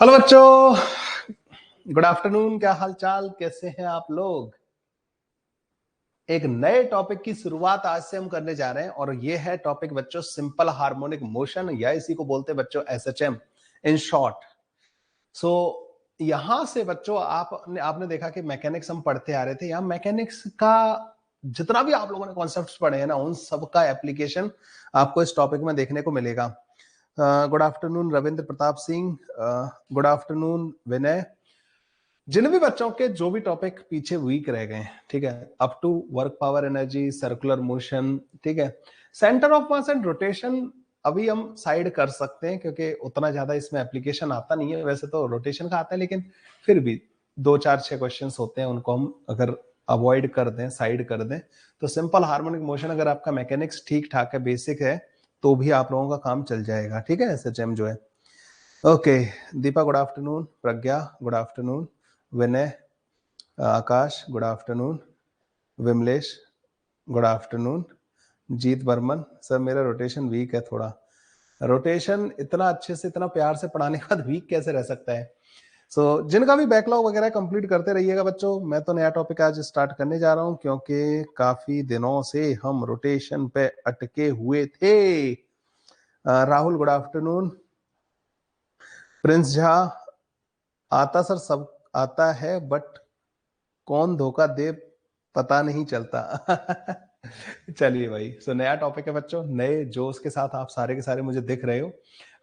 Hello बच्चों, good afternoon. क्या हाल चाल, कैसे हैं आप लोग। एक नए टॉपिक की शुरुआत आज से हम करने जा रहे हैं और ये है टॉपिक बच्चों सिंपल हार्मोनिक मोशन, या इसी को बोलते हैं बच्चों एसएचएम इन शॉर्ट। सो यहां से बच्चों आपने देखा कि मैकेनिक्स हम पढ़ते आ रहे थे। यहाँ मैकेनिक्स का जितना भी आप लोगों ने कॉन्सेप्ट्स पढ़े हैं ना, उन सब का एप्लीकेशन आपको इस टॉपिक में देखने को मिलेगा। Good afternoon Ravindra Pratap Singh, good afternoon Vinay. जिन भी बच्चों के जो भी टॉपिक पीछे वीक रह गए, ठीक है, up to work power energy, circular motion, ठीक है, centre of mass and rotation अभी हम साइड कर सकते हैं क्योंकि उतना ज्यादा इसमें एप्लीकेशन आता नहीं है। वैसे तो रोटेशन का आता है, लेकिन फिर भी 2 4 6 क्वेश्चंस होते हैं, उनको हम अगर अवॉइड कर दें, साइड कर दें, तो सिंपल हार्मोनिक मोशन अगर आपका मैकेनिक्स ठीक ठाक है, बेसिक है, तो भी आप लोगों का काम चल जाएगा। ठीक है, एसएचएम जो है। Okay, Deepa good afternoon, Pragya good afternoon, Vinay, Akash good afternoon, Vimlesh good afternoon, Jeet Barman. Sir मेरा रोटेशन वीक है थोड़ा। रोटेशन इतना अच्छे से, इतना प्यार से पढ़ाने के बाद वीक कैसे रह सकता है। जिनका भी बैकलॉग वगैरह कंप्लीट करते रहिएगा बच्चों। मैं तो नया टॉपिक आज स्टार्ट करने जा रहा हूं क्योंकि काफी दिनों से हम रोटेशन पे अटके हुए थे। Rahul good afternoon, Prince Jha, आता सर सब आता है बट कौन धोखा दे पता नहीं चलता। चलिए भाई, नया टॉपिक है बच्चों, नए जोश के साथ आप सारे के सारे मुझे दिख रहे हो।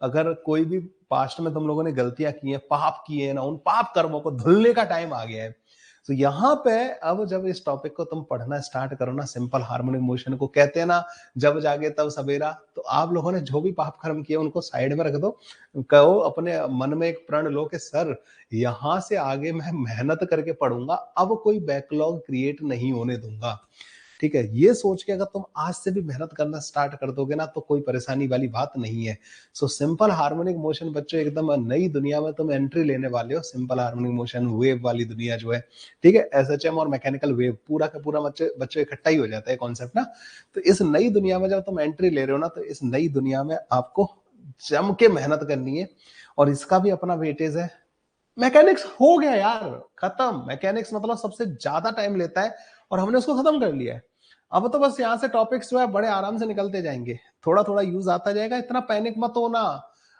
अगर कोई भी पास्ट में तुम लोगों ने गलतियां की हैं, पाप किए हैं ना, उन पाप कर्मों को धुलने का टाइम आ गया है। तो यहाँ पे अब जब इस टॉपिक को तुम पढ़ना स्टार्ट करो ना, सिंपल हार्मोनिक मोशन को कहते हैं ना, जब जागे तब सवेरा, तो आप लोगों ने जो भी पाप कर्म किए उनको साइड में रख दो। कहो अपने मन में एक प्रण लो कि सर यहां से आगे मैं मेहनत करके पढ़ूंगा, अब कोई बैकलॉग क्रिएट नहीं होने दूंगा। ठीक है, ये सोच के अगर तुम आज से भी मेहनत करना स्टार्ट कर दोगे ना, तो कोई परेशानी वाली बात नहीं है। सिंपल हार्मोनिक मोशन बच्चों एकदम नई दुनिया में तुम एंट्री लेने वाले हो। सिंपल हार्मोनिक मोशन वेव वाली दुनिया जो है, ठीक है, एसएचएम और मैकेनिकल वेव पूरा का पूरा बच्चों इकट्ठा ही हो जाता है कॉन्सेप्ट ना। तो इस नई दुनिया में जब तुम एंट्री ले रहे हो ना, तो इस नई दुनिया में आपको जम के मेहनत करनी है। और इसका भी अपना वेटेज है। मैकेनिक्स हो गया यार खत्म। मैकेनिक्स मतलब सबसे ज्यादा टाइम लेता है और हमने उसको खत्म कर लिया है। अब तो बस यहाँ से टॉपिक्स जो है बड़े आराम से निकलते जाएंगे, थोड़ा थोड़ा यूज आता जाएगा। इतना पैनिक मत होना,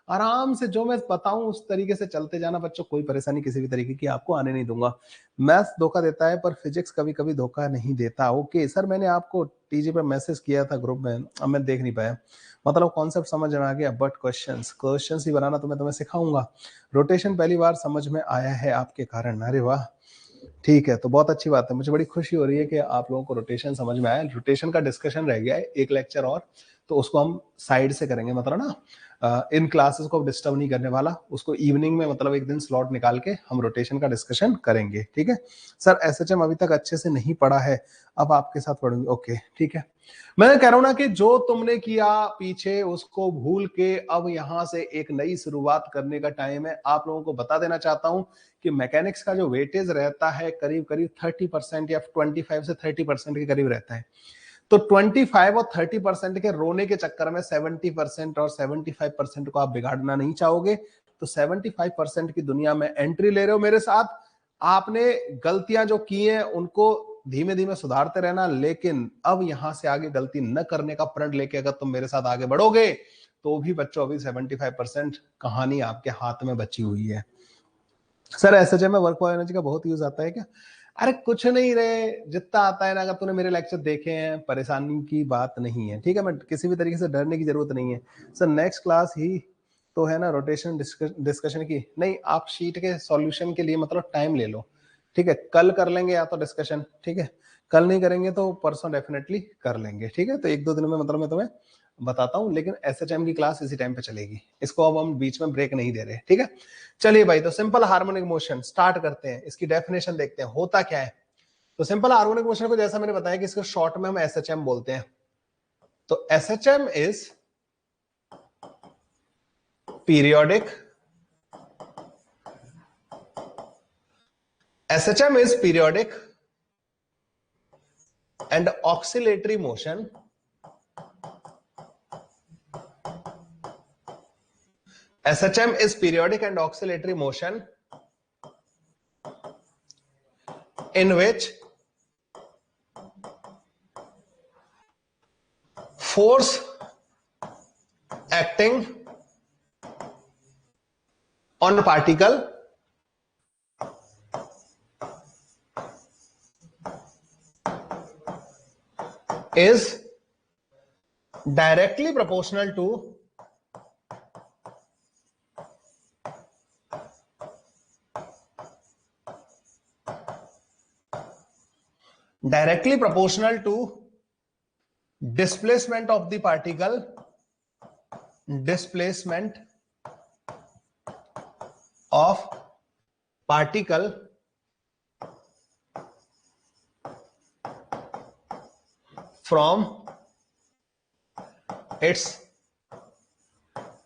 आराम से जो मैं बताऊं उस तरीके से चलते जाना बच्चों। कोई परेशानी किसी भी तरीके की आपको आने नहीं दूंगा। मैथ्स धोखा देता है पर फिजिक्स कभी कभी धोखा नहीं देता। ओके सर, मैंने आपको टीजी पर मैसेज किया था ग्रुप में, अब मैं देख नहीं पाया। मतलब कॉन्सेप्ट समझ में आ गया, बट क्वेश्चंस ही बनाना तो मैं तुम्हें सिखाऊंगा। रोटेशन पहली बार समझ में आया है आपके कारण, अरे वाह, ठीक है, तो बहुत अच्छी बात है। मुझे बड़ी खुशी हो रही है कि आप लोगों को रोटेशन समझ में आया। रोटेशन का डिस्कशन रह गया है एक लेक्चर और, तो उसको हम साइड से करेंगे, मतलब ना इन क्लासेस को डिस्टर्ब नहीं करने वाला, उसको इवनिंग में मतलब एक दिन स्लॉट निकाल के हम रोटेशन का डिस्कशन करेंगे। ठीक है सर, एसएचएम अभी तक अच्छे से नहीं पढ़ा है, अब आपके साथ पढ़ूंगी। ओके ठीक है, मैं कह रहा हूं ना कि जो तुमने किया पीछे उसको भूल के अब यहां से एक नई शुरुआत करने का टाइम है। आप लोगों को बता देना चाहता हूं कि मैकेनिक्स का जो वेटेज रहता है करीब करीब 30% या 25 से 30% के करीब रहता है। तो 25 और 30% के रोने के चक्कर में 70% और 75% को आप बिगाड़ना नहीं चाहोगे। तो 75% की दुनिया में एंट्री ले रहे हो मेरे साथ। आपने गलतियां जो की हैं उनको धीमे धीमे सुधारते रहना, लेकिन अब यहां से आगे गलती न करने का प्रण लेके अगर तुम मेरे साथ आगे बढ़ोगे, तो भी बच्चों अभी 75% कहानी आपके हाथ में बची हुई है। सर एसएचएम में वर्क पावर एनर्जी का बहुत यूज आता है क्या। अरे कुछ नहीं रे, जितना आता है ना, अगर तूने मेरे लेक्चर देखे हैं, परेशानी की बात नहीं है। ठीक है, मैं किसी भी तरीके से डरने की जरूरत नहीं है। सर नेक्स्ट क्लास ही तो है ना रोटेशन डिस्कशन की, नहीं आप शीट के सॉल्यूशन के लिए मतलब टाइम ले लो। ठीक है, कल कर लेंगे या तो डिस्कशन, ठीक है, कल नहीं करेंगे तो परसों डेफिनेटली कर लेंगे। ठीक है, तो 1 2 दिन में मतलब मैं तुम्हें बताता हूं, लेकिन एसएचएम की क्लास इसी टाइम पे चलेगी, इसको अब हम बीच में ब्रेक नहीं दे रहे। ठीक है, चलिए भाई, तो सिंपल हार्मोनिक मोशन स्टार्ट करते हैं। इसकी डेफिनेशन देखते हैं होता क्या है। तो सिंपल हार्मोनिक मोशन को जैसा मैंने बताया कि इसको शॉर्ट में हम एसएचएम बोलते हैं। तो SHM is periodic, SHM is periodic and oscillatory motion SHM is periodic and oscillatory motion in which force acting on a particle is directly proportional to displacement of the particle from its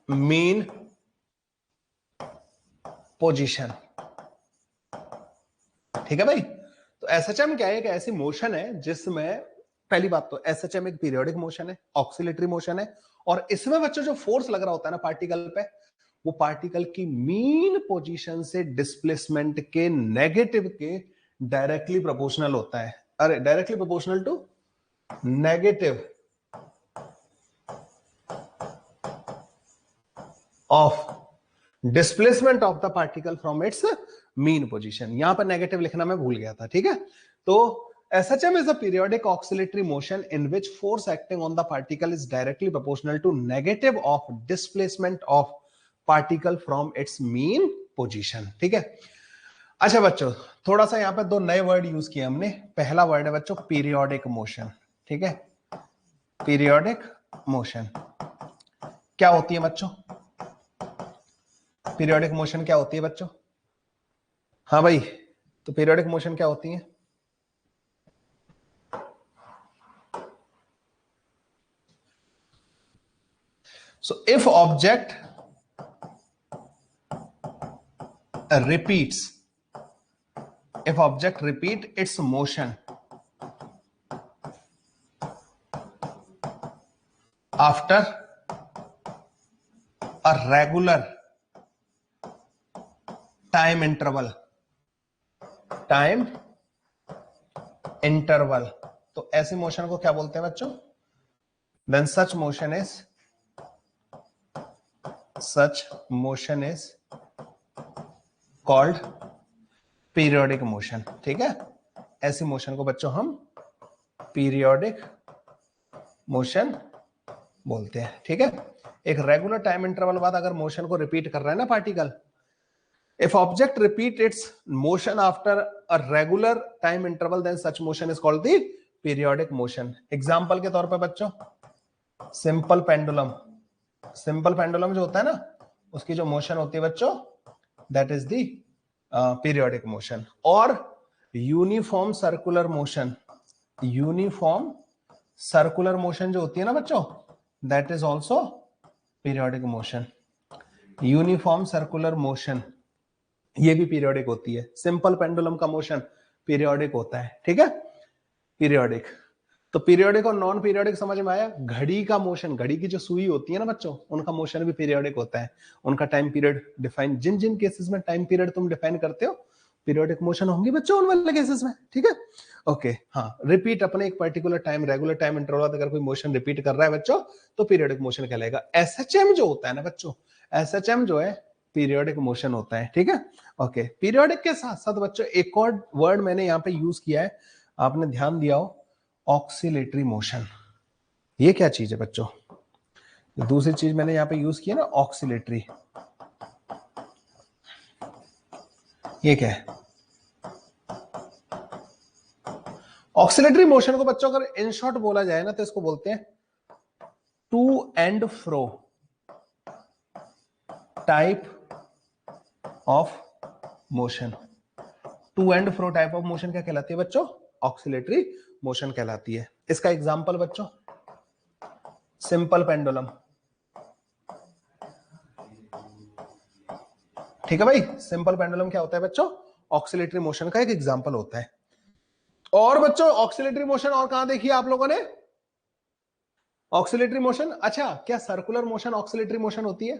mean position. ठीक है भाई, तो SHM क्या है? एक ऐसी motion है जिसमें पहली बात तो एसएचएम एक पीरियोडिक मोशन है, ऑक्सिलेटरी मोशन है, और इसमें बच्चों जो फोर्स लग रहा होता है ना पार्टिकल पे, वो पार्टिकल की मीन पोजीशन से डिस्प्लेसमेंट के नेगेटिव के डायरेक्टली प्रोपोर्शनल होता है। अरे directly proportional to negative of displacement of the particle from its mean position. यहां पर नेगेटिव लिखना मैं भूल गया था, ठीक है। तो SHM is a periodic oscillatory motion in which force acting on the particle is directly proportional to negative of displacement of particle from its mean position। ठीक है। अच्छा बच्चों, थोड़ा सा यहां पे दो नए वर्ड यूज किए हमने। पहला वर्ड है बच्चों पीरियोडिक मोशन। ठीक है, पीरियोडिक मोशन क्या होती है बच्चों? पीरियोडिक मोशन क्या होती है बच्चों? हाँ भाई, तो पीरियोडिक मोशन क्या होती है? So if object repeat its motion after a regular time interval, तो ऐसी मोशन को क्या बोलते हैं बच्चों? Then such motion is called periodic motion। ठीक है, ऐसी मोशन को बच्चों हम पीरियोडिक मोशन बोलते हैं। ठीक है, एक रेगुलर टाइम इंटरवल बाद अगर मोशन को रिपीट कर रहा है ना particle, if object repeat its motion after a regular time interval then such motion is called the periodic motion। Example के तौर पे बच्चों सिंपल पेंडुलम जो होता है ना, उसकी जो मोशन होती है बच्चों that is the periodic motion. और यूनिफॉर्म सर्कुलर मोशन जो होती है ना बच्चों, that is also periodic motion. Uniform circular motion ये भी पीरियोडिक होती है। सिंपल पेंडुलम का मोशन पीरियोडिक होता है। ठीक है, पीरियोडिक। तो पीरियोडिक और नॉन पीरियोडिक समझ में आया। घड़ी का मोशन, घड़ी की जो सुई होती है ना बच्चों, उनका मोशन भी पीरियोडिक होता है। उनका टाइम पीरियड डिफाइन, जिन केसेस में टाइम पीरियड तुम डिफाइन करते हो पीरियोडिक मोशन होंगी बच्चों उन वाले केसेस में। ठीक है, ओके। हाँ, रिपीट अपने एक particular time, regular time interval अगर कोई मोशन रिपीट कर रहा है बच्चों तो पीरियोडिक मोशन कहलाएगा। एसएचएम जो होता है ना बच्चों, एसएचएम जो है पीरियोडिक मोशन होता है। ठीक है, ओके। पीरियोडिक के साथ साथ बच्चों एक और वर्ड मैंने यहां पे यूज किया है, आपने ध्यान दिया हो, ऑक्सिलेटरी मोशन। ये क्या चीज है बच्चों? दूसरी चीज मैंने यहां पे यूज किया ना, ऑक्सिलेटरी। ये क्या है? ऑक्सिलेटरी मोशन को बच्चों अगर इन शॉर्ट बोला जाए ना तो इसको बोलते हैं to and fro type of motion. To and fro type of motion क्या कहलाती है बच्चों? ऑक्सिलेटरी मोशन कहलाती है। इसका एग्जांपल बच्चों सिंपल पेंडुलम। ठीक है भाई, सिंपल पेंडुलम क्या होता है बच्चों? ऑक्सिलेटरी मोशन का एक एग्जांपल होता है। और बच्चों ऑक्सिलेटरी मोशन और कहां देखी आप लोगों ने? ऑक्सिलेटरी मोशन, अच्छा क्या सर्कुलर मोशन ऑक्सिलेटरी मोशन होती है?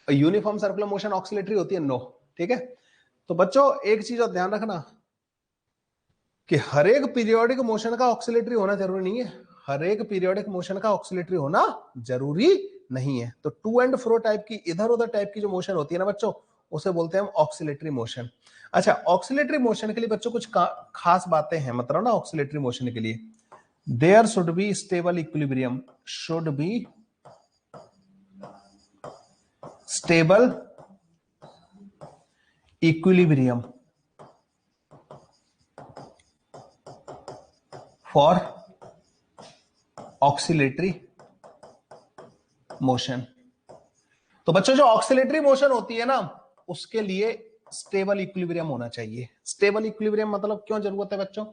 यूनिफॉर्म सर्कुलर मोशन ऑक्सीलेटरी होती है? नो। ठीक है, तो बच्चों एक चीज और ध्यान रखना कि हर एक पीरियोडिक मोशन का ऑक्सीलेटरी होना जरूरी नहीं है। हर एक पीरियोडिक मोशन का ऑक्सीलेटरी होना जरूरी नहीं है। तो टू एंड फ्रो टाइप की, इधर उधर टाइप की जो मोशन होती है ना बच्चों, उसे बोलते हैं हम ऑक्सीलेटरी मोशन। अच्छा, ऑक्सीलेटरी मोशन के लिए बच्चों कुछ खास बातें हैं, मतलब ना ऑक्सीलेटरी मोशन के लिए there should be stable equilibrium, should be stable equilibrium for oscillatory motion. तो बच्चों जो ऑक्सीलेटरी मोशन होती है ना, उसके लिए स्टेबल इक्विलिब्रियम होना चाहिए। स्टेबल इक्विलिब्रियम मतलब क्यों जरूरत है बच्चों?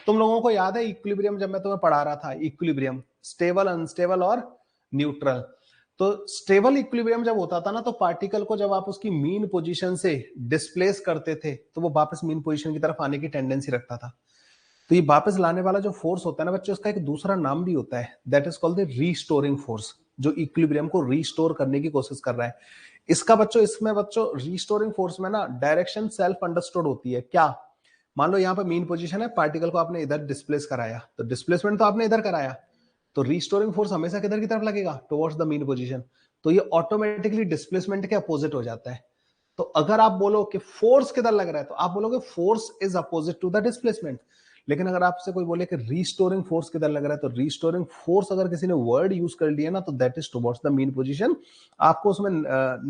तुम लोगों को याद है इक्विलिब्रियम, जब मैं तुम्हें पढ़ा रहा था इक्विलिब्रियम, स्टेबल, अनस्टेबल और न्यूट्रल। तो स्टेबल इक्विलिब्रियम जब होता था ना, तो पार्टिकल को जब आप उसकी मीन पोजीशन से डिस्प्लेस करते थे, तो वो वापस मीन पोजीशन की तरफ आने की टेंडेंसी रखता था। तो ये वापस लाने वाला जो फोर्स होता है ना बच्चों, उसका एक दूसरा नाम भी होता है, that is called the restoring force, जो इक्विलिब्रियम को रीस्टोर करने की कोशिश कर रहा है। इसका बच्चों, इसमें बच्चों रीस्टोरिंग फोर्स में ना डायरेक्शन सेल्फ अंडरस्टूड होती है। क्या? मान लो यहाँ पे मीन पोजीशन है, पार्टिकल को आपने इधर डिस्प्लेस कराया, तो डिस्प्लेसमेंट तो आपने इधर कराया, तो रीस्टोरिंग फोर्स हमेशा किधर की तरफ लगेगा? Towards the mean position. तो ये ऑटोमेटिकली डिस्प्लेसमेंट के अपोजिट हो जाता है। तो अगर आप बोलो कि फोर्स किधर लग रहा है, तो आप बोलोगे force is opposite to the displacement. लेकिन अगर आपसे कोई बोले कि रीस्टोरिंग फोर्स किधर लग रहा है, तो रीस्टोरिंग फोर्स अगर किसी ने वर्ड यूज कर लिया ना, तो that is towards the mean position. आपको उसमें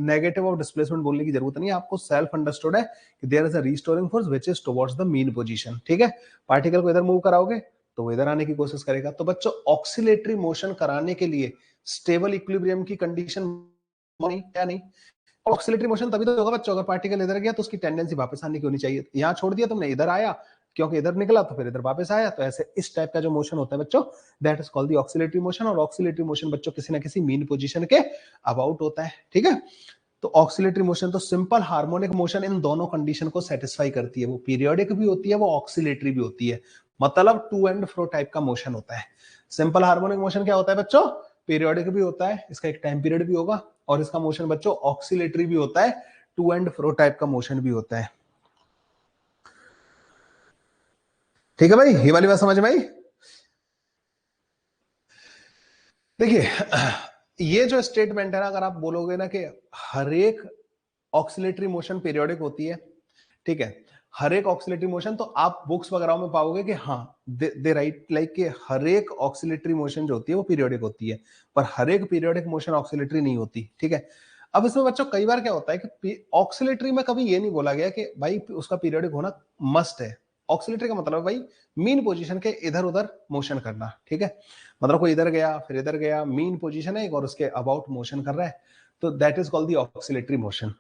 नेगेटिव ऑफ डिस्प्लेसमेंट बोलने की जरूरत नहीं है, आपको सेल्फ अंडरस्टूड है कि there is a restoring force which is towards the mean position. ठीक है, पार्टिकल को इधर मूव कराओगे तो वो इधर आने की कोशिश करेगा। तो बच्चों ऑक्सीलेटरी मोशन कराने के लिए स्टेबल इक्विलिब्रियम की कंडीशन नहीं, क्या नहीं, ऑक्सीलेटरी मोशन तभी तो होगा बच्चों, अगर पार्टिकल इधर गया तो उसकी टेंडेंसी वापस आने की होनी चाहिए। यहां छोड़ दिया तुमने, इधर आया, क्योंकि इधर निकला तो फिर इधर वापस आया। तो ऐसे इस टाइप का जो मोशन होता है बच्चों, that is called the oscillatory motion. और ऑक्सीलेटरी मोशन बच्चों किसी ना किसी मीन पोजीशन के अबाउट होता है। ठीक है, तो ऑक्सीलेटरी मोशन तो सिंपल हार्मोनिक मोशन इन दोनों कंडीशन को सेटिस्फाई करती है। वो पीरियोडिक भी होती है, वो ऑक्सीलेटरी भी होती है, मतलब टू एंड फ्रो टाइप का मोशन होता है। सिंपल हार्मोनिक मोशन क्या होता है बच्चों? पीरियोडिक भी होता है, इसका एक टाइम पीरियड भी होगा, और इसका मोशन बच्चों ऑक्सीलेटरी भी होता है, टू एंड फ्रो टाइप का मोशन भी होता है। ठीक है भाई, ये वाली बात समझ में आई? देखिए ये जो स्टेटमेंट है ना, अगर आप बोलोगे ना कि हर एक ऑक्सीलेटरी मोशन पीरियोडिक होती है, ठीक है, हर एक ऑक्सीलेटरी मोशन, तो आप बुक्स वगैरह में पाओगे कि हाँ दे राइट लाइक कि हर एक ऑक्सीलेटरी मोशन जो होती है वो पीरियोडिक होती है, पर हर एक पीरियोडिक मोशन ऑक्सीलेटरी नहीं होती। ठीक है, अब इसमें बच्चों कई बार क्या होता है कि ऑक्सीलेटरी में कभी ये नहीं बोला गया कि भाई उसका पीरियोडिक होना मस्ट है। ऑक्सीलेटरी का मतलब है भाई मीन पोजीशन के इधर उधर मोशन करना। ठीक है, मतलब कोई इधर गया फिर इधर गया, मीन पोजीशन है एक और उसके अबाउट मोशन कर रहा है, तो that is called the oscillatory motion.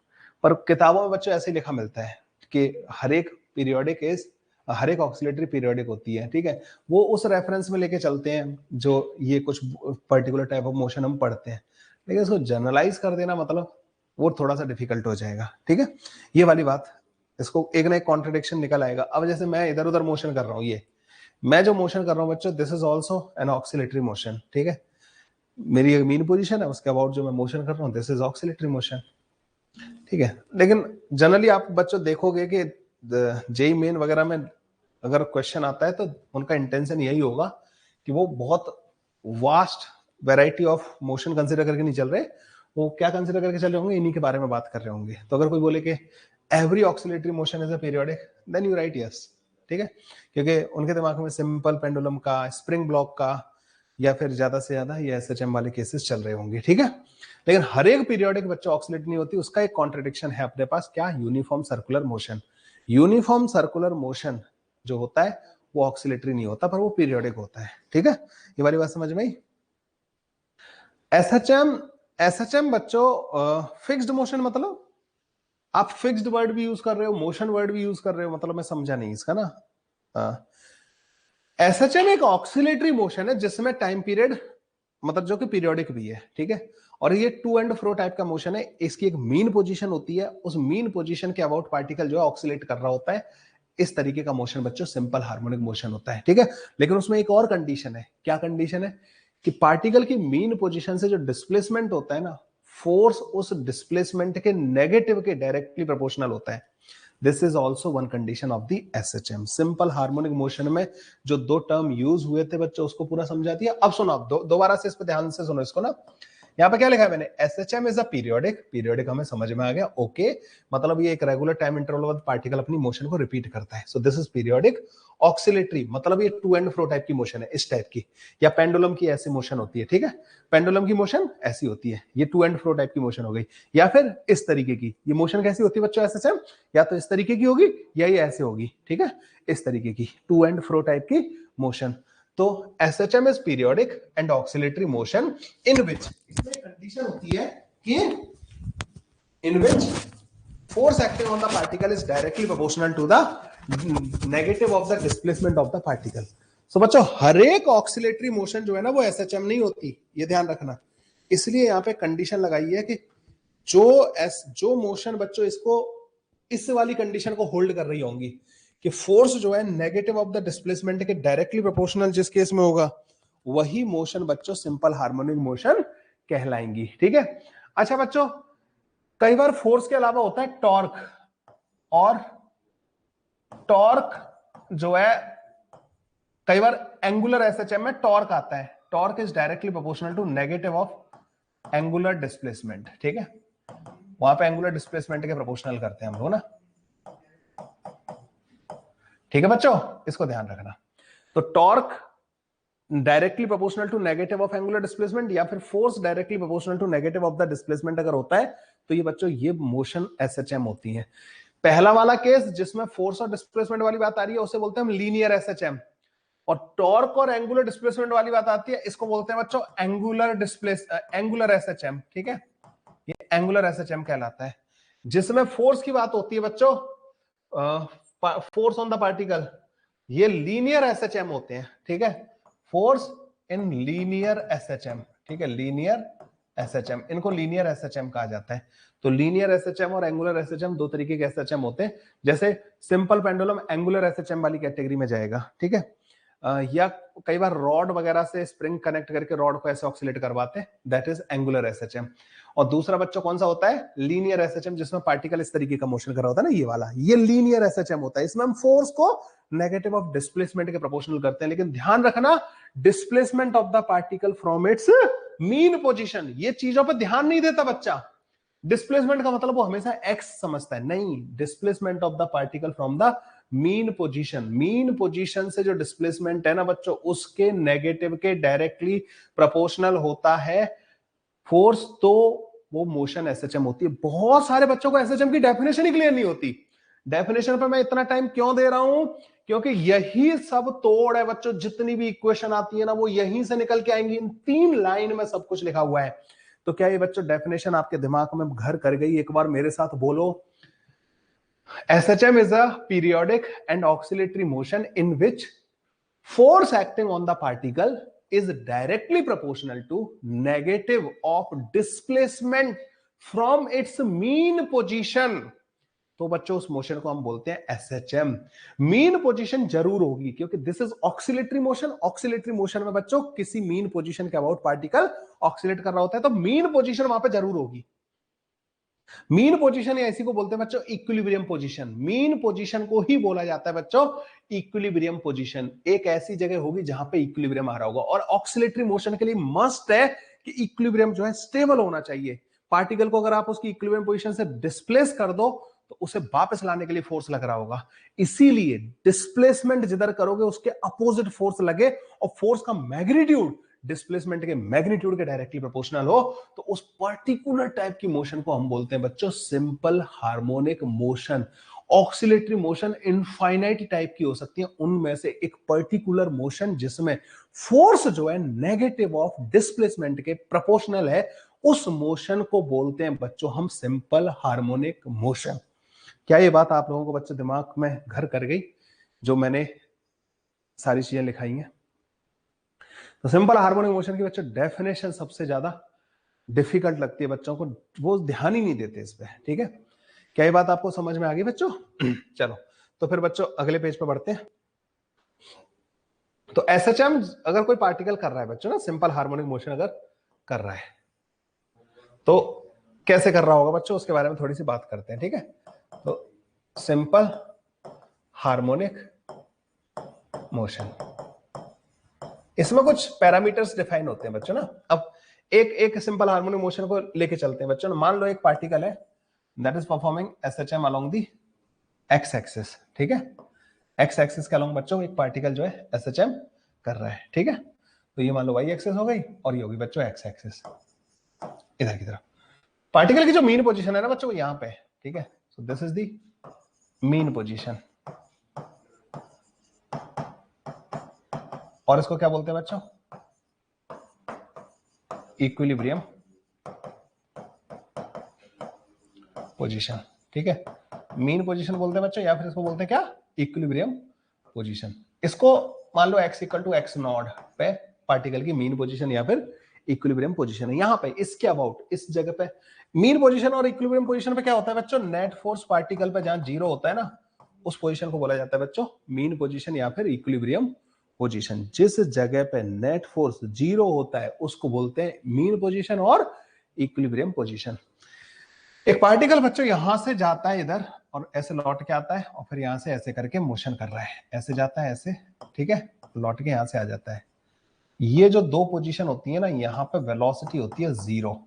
पर किताबों में बच्चों ऐसे लिखा मिलता है कि हर एक पीरियोडिक इज, हर एक ऑक्सीलेटरी पीरियोडिक होती है। ठीक है, वो उस रेफरेंस में लेके चलते हैं जो ये कुछ पर्टिकुलर टाइप ऑफ मोशन हम पढ़ते हैं, लेकिन इसको जनरलाइज कर देना मतलब वो थोड़ा सा डिफिकल्ट हो जाएगा। ठीक है, ये वाली बात, इसको एक ना एक कॉन्ट्रडिक्शन निकल आएगा। अब जैसे मैं इधर उधर मोशन कर रहा हूँ, ये मैं जो मोशन कर रहा हूँ बच्चों, this is also an oscillatory motion. ठीक है, मेरी एक मीन पोजीशन है, उसके अबाउट जो मैं मोशन कर रहा हूँ, दिस इज ऑक्सीलेटरी मोशन। ठीक है, लेकिन जनरली आप बच्चों देखोगे कि जेई मेन वगैरह में अगर क्वेश्चन आता है तो उनका इंटेंशन यही होगा कि वो बहुत vast variety of motion consider करके नहीं चल रहे, वो क्या कंसिडर करके चल रहे होंगे, इन्हीं के बारे में बात कर रहे होंगे। तो अगर कोई बोले कि every oscillatory motion is a periodic, then you write yes. ठीक है, क्योंकि उनके दिमाग में सिंपल पेंडुलम का, स्प्रिंग ब्लॉक का, या फिर ज्यादा से ज्यादा ये एसएचएम वाले केसेस चल रहे होंगे। ठीक है, लेकिन हर एक पीरियोडिक बच्चों ऑक्सीलेट नहीं होती, उसका एक कॉन्ट्रडिक्शन है अपने पास, क्या? Uniform circular motion. Uniform circular motion जो होता है वो ऑक्सीलेटरी नहीं होता, पर वो पीरियोडिक होता है। ठीक है, ये वाली बात समझ में आई? एसएचएम, एसएचएम बच्चों फिक्स्ड मोशन, मतलब आप फिक्स्ड वर्ड भी यूज कर रहे हो, मोशन वर्ड भी यूज कर रहे हो, मतलब मैं समझा नहीं इसका ना। एसएचएम एक ऑक्सीलेटरी मोशन है जिसमें टाइम पीरियड, मतलब जो कि पीरियोडिक भी है। ठीक है, और ये टू एंड फ्रो टाइप का मोशन है, इसकी एक मीन पोजीशन होती है, उस मीन पोजीशन के अबाउट पार्टिकल जो है ऑक्सीलेट कर रहा होता है। इस तरीके का मोशन बच्चों सिंपल हार्मोनिक मोशन होता है। ठीक है, लेकिन उसमें एक और कंडीशन है। क्या कंडीशन है? कि पार्टिकल की मीन पोजीशन से जो डिस्प्लेसमेंट होता है ना, फोर्स उस डिस्प्लेसमेंट के नेगेटिव के डायरेक्टली प्रोपोर्शनल होता है। This is also one condition of the SHM. Simple harmonic motion में जो दो टर्म यूज हुए थे बच्चों, उसको पूरा समझा दिया। अब सुनो, आप दोबारा से इस पर ध्यान से सुनो इसको ना। यहाँ पे क्या लिखा है मैंने, SHM is a periodic, periodic हमें समझ में आ गया, ओके मतलब ये एक रेगुलर टाइम इंटरवल बाद पार्टिकल अपनी मोशन को रिपीट करता है, so this is periodic. Oscillatory मतलब ये टू एंड फ्रो टाइप की मोशन है, इस टाइप की, या पेंडुलम की ऐसी मोशन होती है, ठीक है, पेंडुलम की मोशन ऐसी होती है, ये टू एंड फ्रो टाइप की मोशन हो गई, या फिर इस तरीके की। ये मोशन कैसी होती है बच्चों एसएचएम, या तो इस तरीके की होगी या ये ऐसे होगी, ठीक है, इस तरीके की टू एंड फ्रो टाइप की मोशन। तो SHM is periodic and oscillatory motion in which, इसमें कंडीशन होती है कि इन विच force acting on the particle is directly proportional to the negative of the displacement of the particle. So बच्चों हर एक oscillatory motion जो है ना वो एसएचएम नहीं होती, ये ध्यान रखना। इसलिए यहाँ पे कंडीशन लगाई है कि जो मोशन बच्चों इसको इस वाली कंडीशन को होल्ड कर रही होंगी कि फोर्स जो है नेगेटिव ऑफ द डिस्प्लेसमेंट के डायरेक्टली प्रोपोर्शनल जिस केस में होगा, वही मोशन बच्चों सिंपल हार्मोनिक मोशन कहलाएंगी, ठीक है। अच्छा बच्चों, कई बार फोर्स के अलावा होता है टॉर्क, और टॉर्क जो है कई बार एंगुलर एसएचएम में टॉर्क आता है, torque is directly proportional to negative of angular displacement, ठीक है, वहां पे एंगुलर डिस्प्लेसमेंट के प्रोपोर्शनल करते हैं हम लोग ना, ठीक है बच्चों, इसको ध्यान रखना। तो torque directly proportional to negative of angular displacement, या फिर force directly proportional to negative of the displacement अगर होता है तो ये बच्चों ये मोशन एसएचएम होती है। पहला वाला केस जिसमें फोर्स और डिस्प्लेसमेंट वाली बात आ रही है उसे बोलते हैं हम लीनियर एसएचएम, और टॉर्क और एंगुलर डिस्प्लेसमेंट वाली बात आती है इसको बोलते हैं बच्चों एंगुलर एसएचएम, ठीक है, ये एंगुलर एसएचएम कहलाता है। जिसमें फोर्स की बात होती है बच्चों, फोर्स ऑन द पार्टिकल, ये लीनियर एसएचएम होते हैं, ठीक है, फोर्स इन लीनियर एसएचएम, ठीक है, लीनियर एसएचएम, इनको लीनियर एसएचएम कहा जाता है। तो लीनियर एसएचएम और एंगुलर एसएचएम दो तरीके के एसएचएम होते हैं। जैसे सिंपल पेंडुलम एंगुलर एसएचएम वाली कैटेगरी में जाएगा, ठीक है, या कई बार रॉड वगैरह से स्प्रिंग कनेक्ट करके रॉड को ऐसे ऑक्सीलेट करवाते हैं, दैट इज एंगुलर एसएचएम। और दूसरा बच्चों कौन सा होता है, लीनियर एसएचएम, जिसमें पार्टिकल इस तरीके का मोशन कर रहा होता है ना, ये वाला, ये लीनियर एसएचएम होता है। इसमें हम फोर्स को नेगेटिव ऑफ डिस्प्लेसमेंट के प्रोपोर्शनल करते हैं, लेकिन ध्यान रखना displacement of the particle from its mean position, ये चीजों पर ध्यान नहीं देता बच्चा। डिस्प्लेसमेंट का मतलब वो हमेशा एक्स समझता है, नहीं, displacement of the particle from the mean position, mean position से जो डिस्प्लेसमेंट है ना बच्चों, उसके नेगेटिव के डायरेक्टली प्रोपोर्शनल होता है फोर्स, तो वो मोशन एसएचएम होती है। बहुत सारे बच्चों को एसएचएम की डेफिनेशन ही क्लियर नहीं होती। डेफिनेशन पे मैं इतना टाइम क्यों दे रहा हूं, क्योंकि यही सब तोड़ है बच्चों, जितनी भी इक्वेशन आती है ना वो यहीं से निकल के आएंगी, इन 3 लाइन में सब कुछ लिखा हुआ है। तो क्या ये बच्चों डेफिनेशन आपके दिमाग में घर कर गई, एक बार मेरे साथ बोलो। SHM is a periodic and oscillatory motion in which force acting on the particle is directly proportional to negative of displacement from its mean position. तो बच्चों उस मोशन को हम बोलते हैं एसएचएम। मीन पोजीशन जरूर होगी, क्योंकि this is oscillatory motion. Oscillatory motion में बच्चों किसी मीन पोजीशन के अबाउट पार्टिकल ऑक्सिलेट कर रहा होता है, तो मीन पोजीशन वहां पे जरूर होगी। मीन पोजीशन या इसी को बोलते हैं बच्चों इक्विलिब्रियम पोजीशन। मीन पोजीशन को ही बोला जाता है बच्चों इक्विलिब्रियम पोजीशन। एक ऐसी जगह होगी जहां पे इक्विलिब्रियम आ रहा होगा, और ऑक्सिलेटरी मोशन के लिए मस्ट है कि इक्विलिब्रियम जो है स्टेबल होना चाहिए। पार्टिकल को अगर आप उसकी इक्विलिब्रियम पोजीशन से डिस्प्लेस कर दो तो उसे वापस लाने के लिए फोर्स लग रहा होगा। इसीलिए डिस्प्लेसमेंट जिधर करोगे उसके अपोजिट फोर्स लगे, और फोर्स का मैग्नीट्यूड डिस्प्लेसमेंट के मैग्नीट्यूड के डायरेक्टली प्रोपोर्शनल हो, तो उस पर्टिकुलर टाइप की मोशन को हम बोलते हैं बच्चों simple harmonic motion. Oscillatory motion infinite type की हो सकती है, उनमें से एक पर्टिकुलर मोशन जिसमें फोर्स जो है नेगेटिव ऑफ डिस्प्लेसमेंट के प्रोपोर्शनल है, उस मोशन को बोलते हैं बच्चों हम सिंपल हार्मोनिक मोशन। क्या ये बात आप लोगों को बच्चों दिमाग में घर कर गई जो मैंने सारी चीजें लिखाई हैं? तो सिंपल हार्मोनिक मोशन की बच्चों डेफिनेशन सबसे ज्यादा डिफिकल्ट लगती है बच्चों को, वो ध्यान ही नहीं देते इस पे, ठीक है। क्या ये बात आपको समझ में आ गई बच्चों? चलो तो फिर बच्चों अगले पेज पे बढ़ते हैं। तो एसएचएम अगर कोई पार्टिकल कर रहा है बच्चों ना, सिंपल हार्मोनिक मोशन अगर कर रहा है, तो कैसे कर रहा होगा बच्चों, उसके बारे में थोड़ी सी बात करते हैं, ठीक है। तो सिंपल हार्मोनिक मोशन, इसमें कुछ पैरामीटर्स डिफाइन होते हैं बच्चों ना। अब एक सिंपल हार्मोनिक मोशन को लेके चलते हैं बच्चों ना। मान लो एक पार्टिकल है that is performing SHM along the x axis, ठीक है। एक्स एक्सिस के अलोंग बच्चों एक पार्टिकल जो है एसएचएम कर रहा है, ठीक है। तो ये मान लो वाई एक्सिस हो गई और ये होगी बच्चों एक्स एक्सिस इधर की तरफ। पार्टिकल की जो मीन पोजीशन है ना बच्चों वो यहां पे, ठीक है। So this is the mean position, और इसको क्या बोलते हैं बच्चों, इक्विलिब्रियम पोजीशन, ठीक है। मीन पोजीशन बोलते हैं बच्चों, या फिर इसको बोलते हैं क्या, इक्विलिब्रियम पोजीशन। इसको मान लो x equal to x naught पे पार्टिकल की मीन पोजीशन या फिर इक्विलिब्रियम पोजीशन है। यहां पे इसके अबाउट इस जगह पे मीन पोजीशन और इक्विलिब्रियम पोजीशन पे क्या होता है बच्चों, नेट फोर्स पार्टिकल पे जहां जीरो होता है ना, उस पोजीशन को बोला जाता है बच्चों मीन पोजीशन या फिर इक्विलिब्रियम पोजीशन। जिस जगह पे नेट फोर्स जीरो होता है उसको बोलते हैं मीन पोजीशन और इक्विलिब्रियम पोजीशन। एक पार्टिकल बच्चों यहां से जाता है इधर और ऐसे लौट के आता है और फिर यहां से ऐसे करके मोशन कर रहा है, ऐसे जाता है ऐसे, ठीक है, लौट के यहां से आ जाता है। ये जो दो पोजीशन होती है ना, यहाँ पे वेलोसिटी होती है जीरो,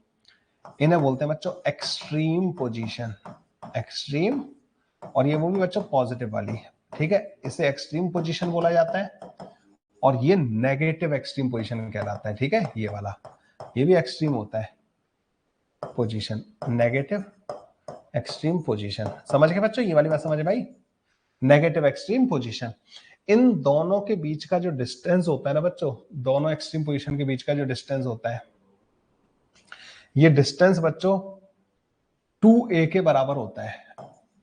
इन्हें बोलते हैं बच्चों एक्सट्रीम पोजीशन, एक्सट्रीम, और ये वो भी बच्चों पॉजिटिव वाली, ठीक है, इसे एक्सट्रीम पोजीशन बोला जाता है। और ये नेगेटिव एक्सट्रीम पोजीशन कहलाता है, ठीक है, ये वाला, ये भी एक्सट्रीम होता है पोजीशन, नेगेटिव एक्सट्रीम पोजीशन। समझ गए बच्चों, ये वाली बात समझ भाई, नेगेटिव एक्सट्रीम पोजीशन। इन दोनों के बीच का जो डिस्टेंस होता है ना बच्चों, दोनों एक्सट्रीम पोजीशन के बीच का जो डिस्टेंस होता है, ये डिस्टेंस बच्चों 2a के बराबर होता है।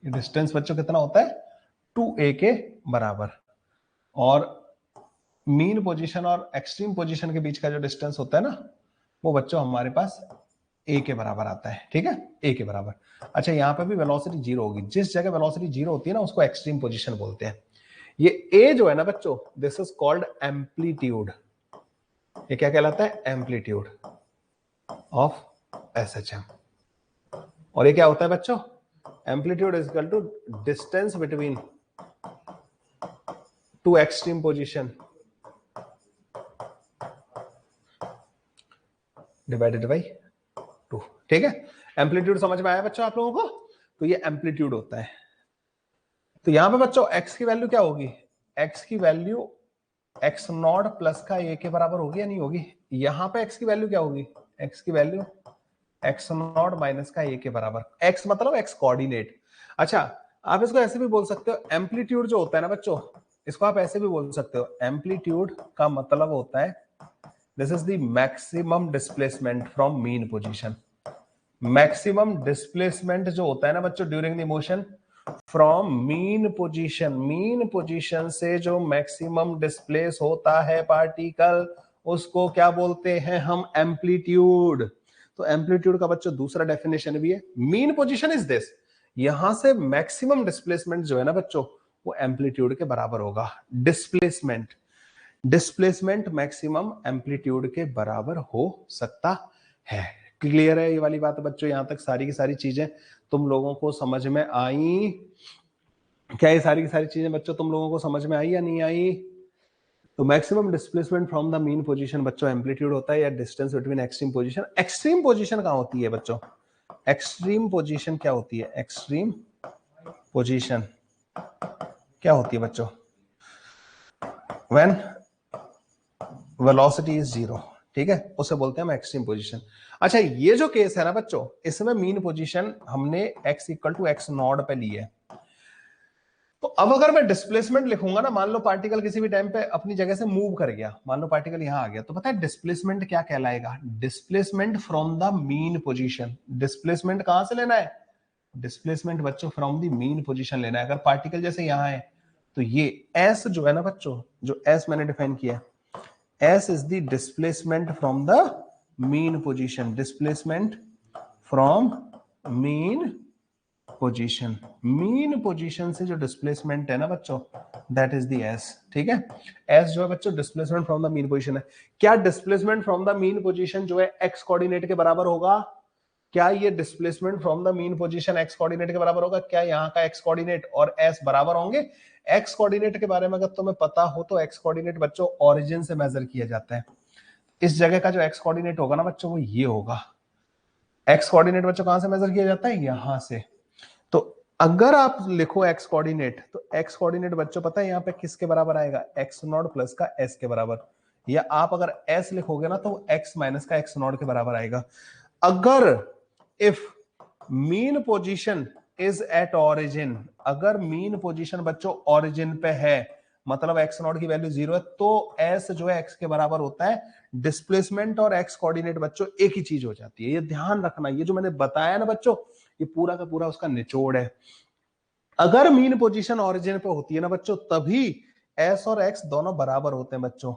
ये डिस्टेंस बच्चों कितना होता है, 2a के बराबर। और मीन पोजीशन और एक्सट्रीम पोजीशन के बीच का जो डिस्टेंस होता है ना, वो बच्चों हमारे पास a के बराबर आता है, ठीक है, a के बराबर। अच्छा, यहां पे भी वेलोसिटी जीरो होगी, जिस जगह वेलोसिटी जीरो होती है ना उसको एक्सट्रीम पोजीशन बोलते हैं। ये a जो है ना बच्चों, दिस इज कॉल्ड एम्पलीट्यूड, ये क्या कहलाता है, एम्पलीट्यूड ऑफ एसएचएम। और ये क्या होता है बच्चों, amplitude is equal to distance between two extreme position divided by 2, ठीक है। एम्पलीट्यूड समझ में आया बच्चों आप लोगों को, तो ये एम्पलीट्यूड होता है। तो यहां पे बच्चों x की वैल्यू क्या होगी, x की वैल्यू x नॉट प्लस का a के बराबर होगी या नहीं होगी। यहां पे x की वैल्यू क्या होगी, x की वैल्यू x नॉट माइनस का a के बराबर, x मतलब x कोऑर्डिनेट। अच्छा, आप इसको ऐसे भी बोल सकते हो, एम्पलीट्यूड जो होता है ना बच्चों, इसको आप ऐसे भी बोल सकते हो, एम्पलीट्यूड का मतलब होता है this is the maximum displacement from mean position. Maximum displacement जो होता है ना बच्चों during the motion from mean position, mean position से जो मैक्सिमम डिस्प्लेस होता है पार्टिकल, उसको क्या बोलते हैं हम, एम्पलीट्यूड। तो एम्पलीट्यूड का बच्चों दूसरा डेफिनेशन भी है, मीन पोजीशन इज दिस, यहां से मैक्सिमम डिस्प्लेसमेंट जो है ना बच्चों वो एम्पलीट्यूड के बराबर होगा। डिस्प्लेसमेंट, डिस्प्लेसमेंट मैक्सिमम एम्पलीट्यूड के बराबर हो सकता है। क्लियर है ये वाली बात बच्चों, यहां तक सारी की सारी चीजें तुम लोगों को समझ में आई क्या, ये सारी की सारी चीजें बच्चों तुम लोगों को समझ में आई या नहीं आई। तो maximum displacement from the mean position बच्चों एम्पलीट्यूड होता है, या distance between extreme position. Extreme position कहां होती है बच्चों, एक्सट्रीम पोजीशन क्या होती है, एक्सट्रीम पोजीशन क्या होती है बच्चों, व्हेन वेलोसिटी इज जीरो, ठीक है, उसे बोलते हैं हम एक्सट्रीम पोजीशन। अच्छा, ये जो केस है ना बच्चों, इसमें मीन पोजीशन हमने x equal to x naught पे ली है। तो अब अगर मैं डिस्प्लेसमेंट लिखूंगा ना, मान लो पार्टिकल किसी भी टाइम पे अपनी जगह से मूव कर गया, मान लो पार्टिकल यहां आ गया, तो पता है डिस्प्लेसमेंट क्या कहलाएगा, displacement from the mean position. Displacement कहां से लेना है, डिस्प्लेसमेंट बच्चों फ्रॉम द मीन पोजीशन लेना है। अगर पार्टिकल जैसे यहां है तो ये s जो है ना बच्चों, जो s मैंने डिफाइन किया, S is the displacement from the mean position. Displacement from mean position. Mean position से जो displacement है ना बच्चों, that is the S. ठीक है, S जो है बच्चों displacement from the mean position है। क्या displacement from the mean position जो है x coordinate के बराबर होगा, क्या ये displacement from the mean position x coordinate के बराबर होगा? क्या यहाँ का एक्स कोऑर्डिनेट और एस बराबर होंगे? एक्स कोऑर्डिनेट के बारे में अगर तुम्हें पता हो तो एक्स कोऑर्डिनेट बच्चों ओरिजिन से मेजर किया जाता है। इस जगह का जो एक्स कोऑर्डिनेट होगा ना बच्चों वो ये होगा। एक्स कोऑर्डिनेट बच्चों कहां से मेजर किया जाता है? यहां से। तो अगर आप लिखो एक्स कोऑर्डिनेट, तो एक्स कोऑर्डिनेट बच्चों पता है यहाँ पे किसके बराबर आएगा? एक्स नॉट प्लस का एस के बराबर। या आप अगर एस लिखोगे ना तो एक्स माइनस का एक्स नॉट के बराबर आएगा। अगर if mean position is at origin, अगर मीन पोजीशन बच्चों ऑरिजिन पे है, मतलब एक्स नॉट की वैल्यू 0 है, तो एस जो है एक्स के बराबर होता है। डिस्प्लेसमेंट और एक्स कोऑर्डिनेट बच्चों एक ही चीज हो जाती है, ये ध्यान रखना। ये जो मैंने बताया ना बच्चों, ये पूरा का पूरा उसका निचोड़ है। अगर मीन पोजीशन ऑरिजिन पे होती है ना बच्चों, तभी एस और एक्स दोनों बराबर होते हैं बच्चों।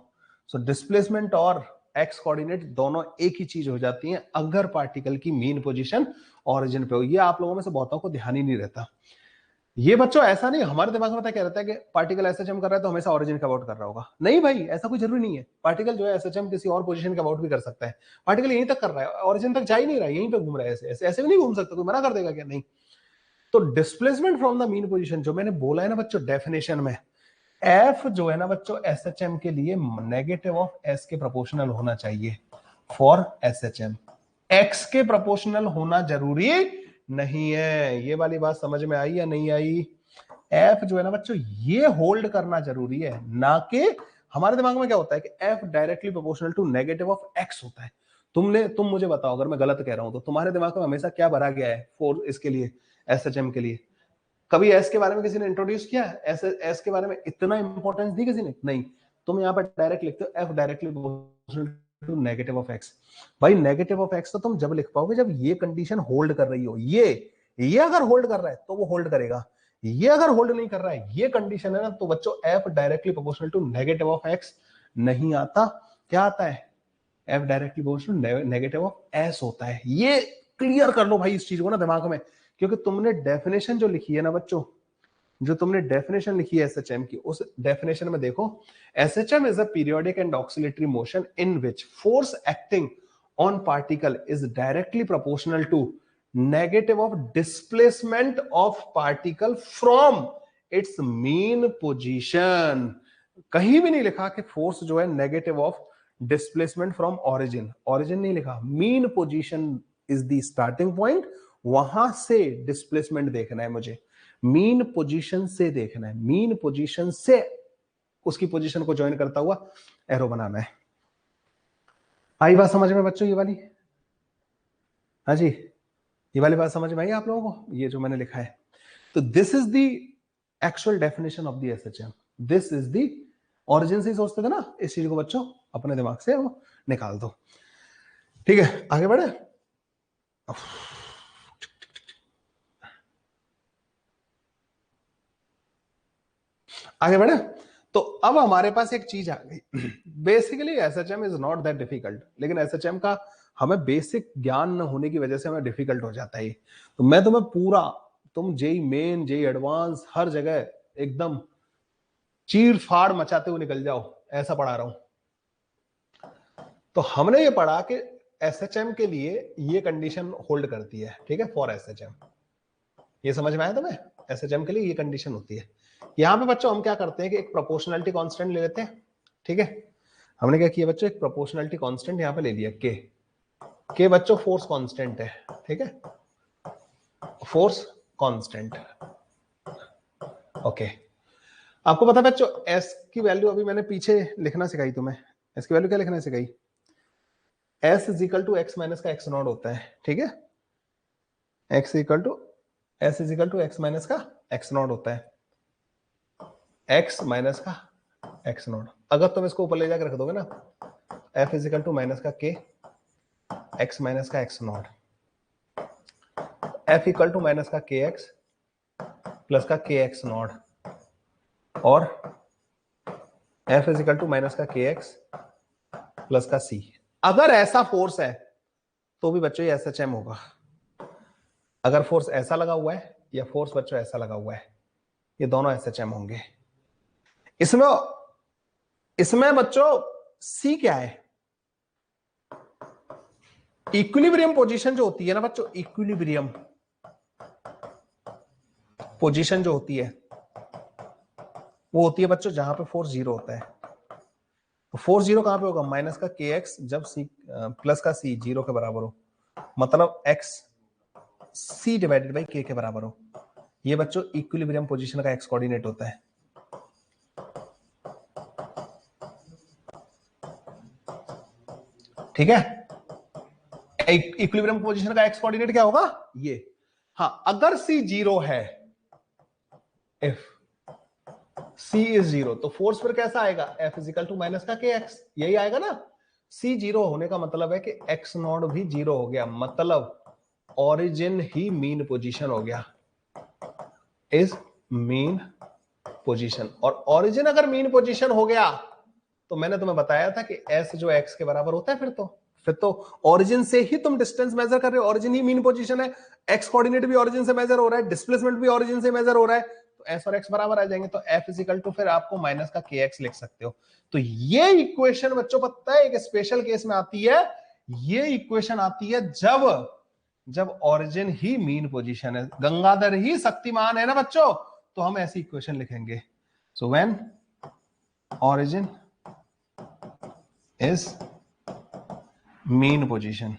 सो डिस्प्लेसमेंट और एक्स कोऑर्डिनेट दोनों एक ही चीज हो जाती हैं अगर पार्टिकल की मीन पोजीशन ऑरिजिन पे हो। ये आप लोगों में से बहुतों को ध्यान ही नहीं रहता। ये बच्चों ऐसा नहीं, हमारे दिमाग में क्या रहता है कि पार्टिकल एसएचएम कर रहा है तो हमेशा ऑरिजिन का अबाउट कर रहा होगा। नहीं भाई, ऐसा कोई जरूरी नहीं है। पार्टिकल जो है एसएचएम किसी और पोजीशन का अबाउट भी कर सकता है। पार्टिकल यहीं तक कर रहा है, ऑरिजिन तक जा ही नहीं रहा है, यहीं पे घूम रहा है। ऐसे भी नहीं घूम सकता, कोई मना कर देगा क्या? नहीं। तो displacement from the mean position जो मैंने बोला है ना बच्चों डेफिनेशन में, एफ जो है ना बच्चों एसएचएम के लिए नेगेटिव ऑफ एस के प्रोपोर्शनल होना चाहिए फॉर एसएचएम। एक्स के प्रोपोर्शनल होना जरूरी नहीं है। ये वाली बात समझ में आई या नहीं आई? एफ जो है ना बच्चों ये होल्ड करना जरूरी है, ना कि हमारे दिमाग में क्या होता है कि F directly proportional to negative of X होता है। तुम मुझे बताओ अगर मैं गलत कह रहा हूं तो। तुम्हारे दिमाग में हमेशा क्या भरा गया है फॉर इसके लिए, एसएचएम के लिए? कभी एस के बारे में किसी ने इंट्रोड्यूस किया? एस के बारे में इतना इंपॉर्टेंस दी किसी ने? नहीं। तुम यहाँ पर डायरेक्ट लिखते हो F directly proportional to negative of X. भाई नेगेटिव ऑफ एक्स तो तुम जब लिख पाओगे जब ये कंडीशन होल्ड कर रही हो। ये अगर होल्ड कर रहा है तो वो होल्ड करेगा। ये अगर होल्ड नहीं कर रहा है, ये कंडीशन है ना, तो बच्चों F directly proportional to negative of X नहीं आता। क्या आता है? F directly proportional negative of S होता है। ये क्लियर कर लो भाई इस चीज को ना दिमाग में, क्योंकि तुमने डेफिनेशन जो लिखी है ना बच्चों, जो तुमने डेफिनेशन लिखी है एसएचएम की, उस डेफिनेशन में देखो, SHM is a periodic and oscillatory motion in which force acting on particle is directly proportional to negative of displacement of particle from its mean position. कहीं भी नहीं लिखा कि फोर्स जो है negative of displacement from origin. Origin नहीं लिखा, mean position is the starting point. वहां से डिस्प्लेसमेंट देखना है मुझे, मीन पोजीशन से देखना है, मीन पोजीशन से उसकी पोजीशन को ज्वाइन करता हुआ एरो बनाना है। आई बात समझ में बच्चों ये वाली? हाँ जी, ये वाली बात समझ में आई आप लोगों को? ये जो मैंने लिखा है, तो this is the actual definition of the SHM. This is the origin से सोचते थे ना इस चीज को बच्चों, अपने दिमाग से वो निकाल दो। ठीक है, आगे बढ़े। आगे बढ़े। तो अब हमारे पास एक चीज आ गई। Basically SHM is not that difficult, लेकिन एसएचएम का हमें बेसिक ज्ञान न होने की वजह से हमें डिफिकल्ट हो जाता है। तो मैं तुम्हें पूरा, तुम जेई मेन जेई एडवांस हर जगह एकदम चीर फाड़ मचाते हुए निकल जाओ, ऐसा पढ़ा रहा हूं। तो हमने ये पढ़ा कि एसएचएम के लिए ये कंडीशन होल्ड करती है, ठीक है, फॉर एसएचएम। ये समझ में आया तुम्हें? एसएचएम के लिए ये कंडीशन होती है। यहां पे बच्चों हम क्या करते हैं कि एक प्रोपोर्शनलिटी कांस्टेंट ले लेते हैं, ठीक है। हमने क्या किया बच्चों, एक प्रोपोर्शनलिटी कांस्टेंट यहां पे ले लिया, के बच्चों फोर्स कांस्टेंट है, ठीक है, फोर्स कांस्टेंट। ओके, आपको पता है बच्चों एस की वैल्यू अभी मैंने पीछे लिखना सिखाई तुम्हें। एस की वैल्यू क्या लिखना सिखाई? S is equal to X minus का एक्स नॉट होता है, ठीक है। X equal to S is equal to X minus का एक्स नॉट होता है, एक्स माइनस का एक्स नॉट। अगर तुम इसको ऊपर ले जाकर रख दोगे ना, F is equal to minus का के एक्स माइनस का X naught, F equal to minus का के एक्स प्लस का के एक्स नॉट, और F is equal to minus का के एक्स प्लस का सी। अगर ऐसा फोर्स है तो भी बच्चों ये एसएचएम होगा। अगर फोर्स ऐसा लगा हुआ है या फोर्स बच्चों ऐसा लगा हुआ है, ये दोनों एसएचएम होंगे। इसमें इसमें बच्चों सी क्या है? इक्विलिब्रियम पोजीशन जो होती है ना बच्चों, इक्विलिब्रियम पोजीशन जो होती है वो होती है बच्चों जहां पे फोर्स जीरो होता है। तो फोर्स जीरो कहां पे होगा, माइनस का के एक्स जब सी प्लस का सी जीरो के बराबर हो, मतलब एक्स सी डिवाइडेड बाई के बराबर हो। ये बच्चों इक्विलिब्रियम पोजीशन का एक्स कोऑर्डिनेट होता है। ठीक है, इक्विलिब्रियम पोजीशन का एक्स कोऑर्डिनेट क्या होगा ये। हाँ, अगर सी जीरो है, इफ सी इज जीरो, तो फोर्स फिर कैसा आएगा, एफ इजिकल टू माइनस का के एक्स, यही आएगा ना। सी जीरो होने का मतलब है कि एक्स नॉट भी जीरो हो गया, मतलब ओरिजिन ही मीन पोजीशन हो गया, इज मीन पोजीशन। और ओरिजिन अगर मीन पोजीशन हो गया तो मैंने तुम्हें बताया था कि एस जो एक्स के बराबर होता है, फिर तो ओरिजिन से ही तुम डिस्टेंस मेजर कर रहे हो, ओरिजिन ही मीन पोजीशन है, एक्स कोऑर्डिनेट भी ओरिजिन से मेजर हो रहा है, डिस्प्लेसमेंट भी ओरिजिन से मेजर हो रहा है, तो एस और एक्स बराबर आ जाएंगे। तो एफ इजिकल टू फिर आपको माइनस का के एक्स लिख सकते हो। तो ये इक्वेशन बच्चों पता है एक स्पेशल केस में आती है, ये इक्वेशन आती है जब ओरिजिन ही मीन पोजीशन है, गंगाधर ही शक्तिमान है ना बच्चों, तो हम ऐसी इक्वेशन लिखेंगे। So when origin is mean position,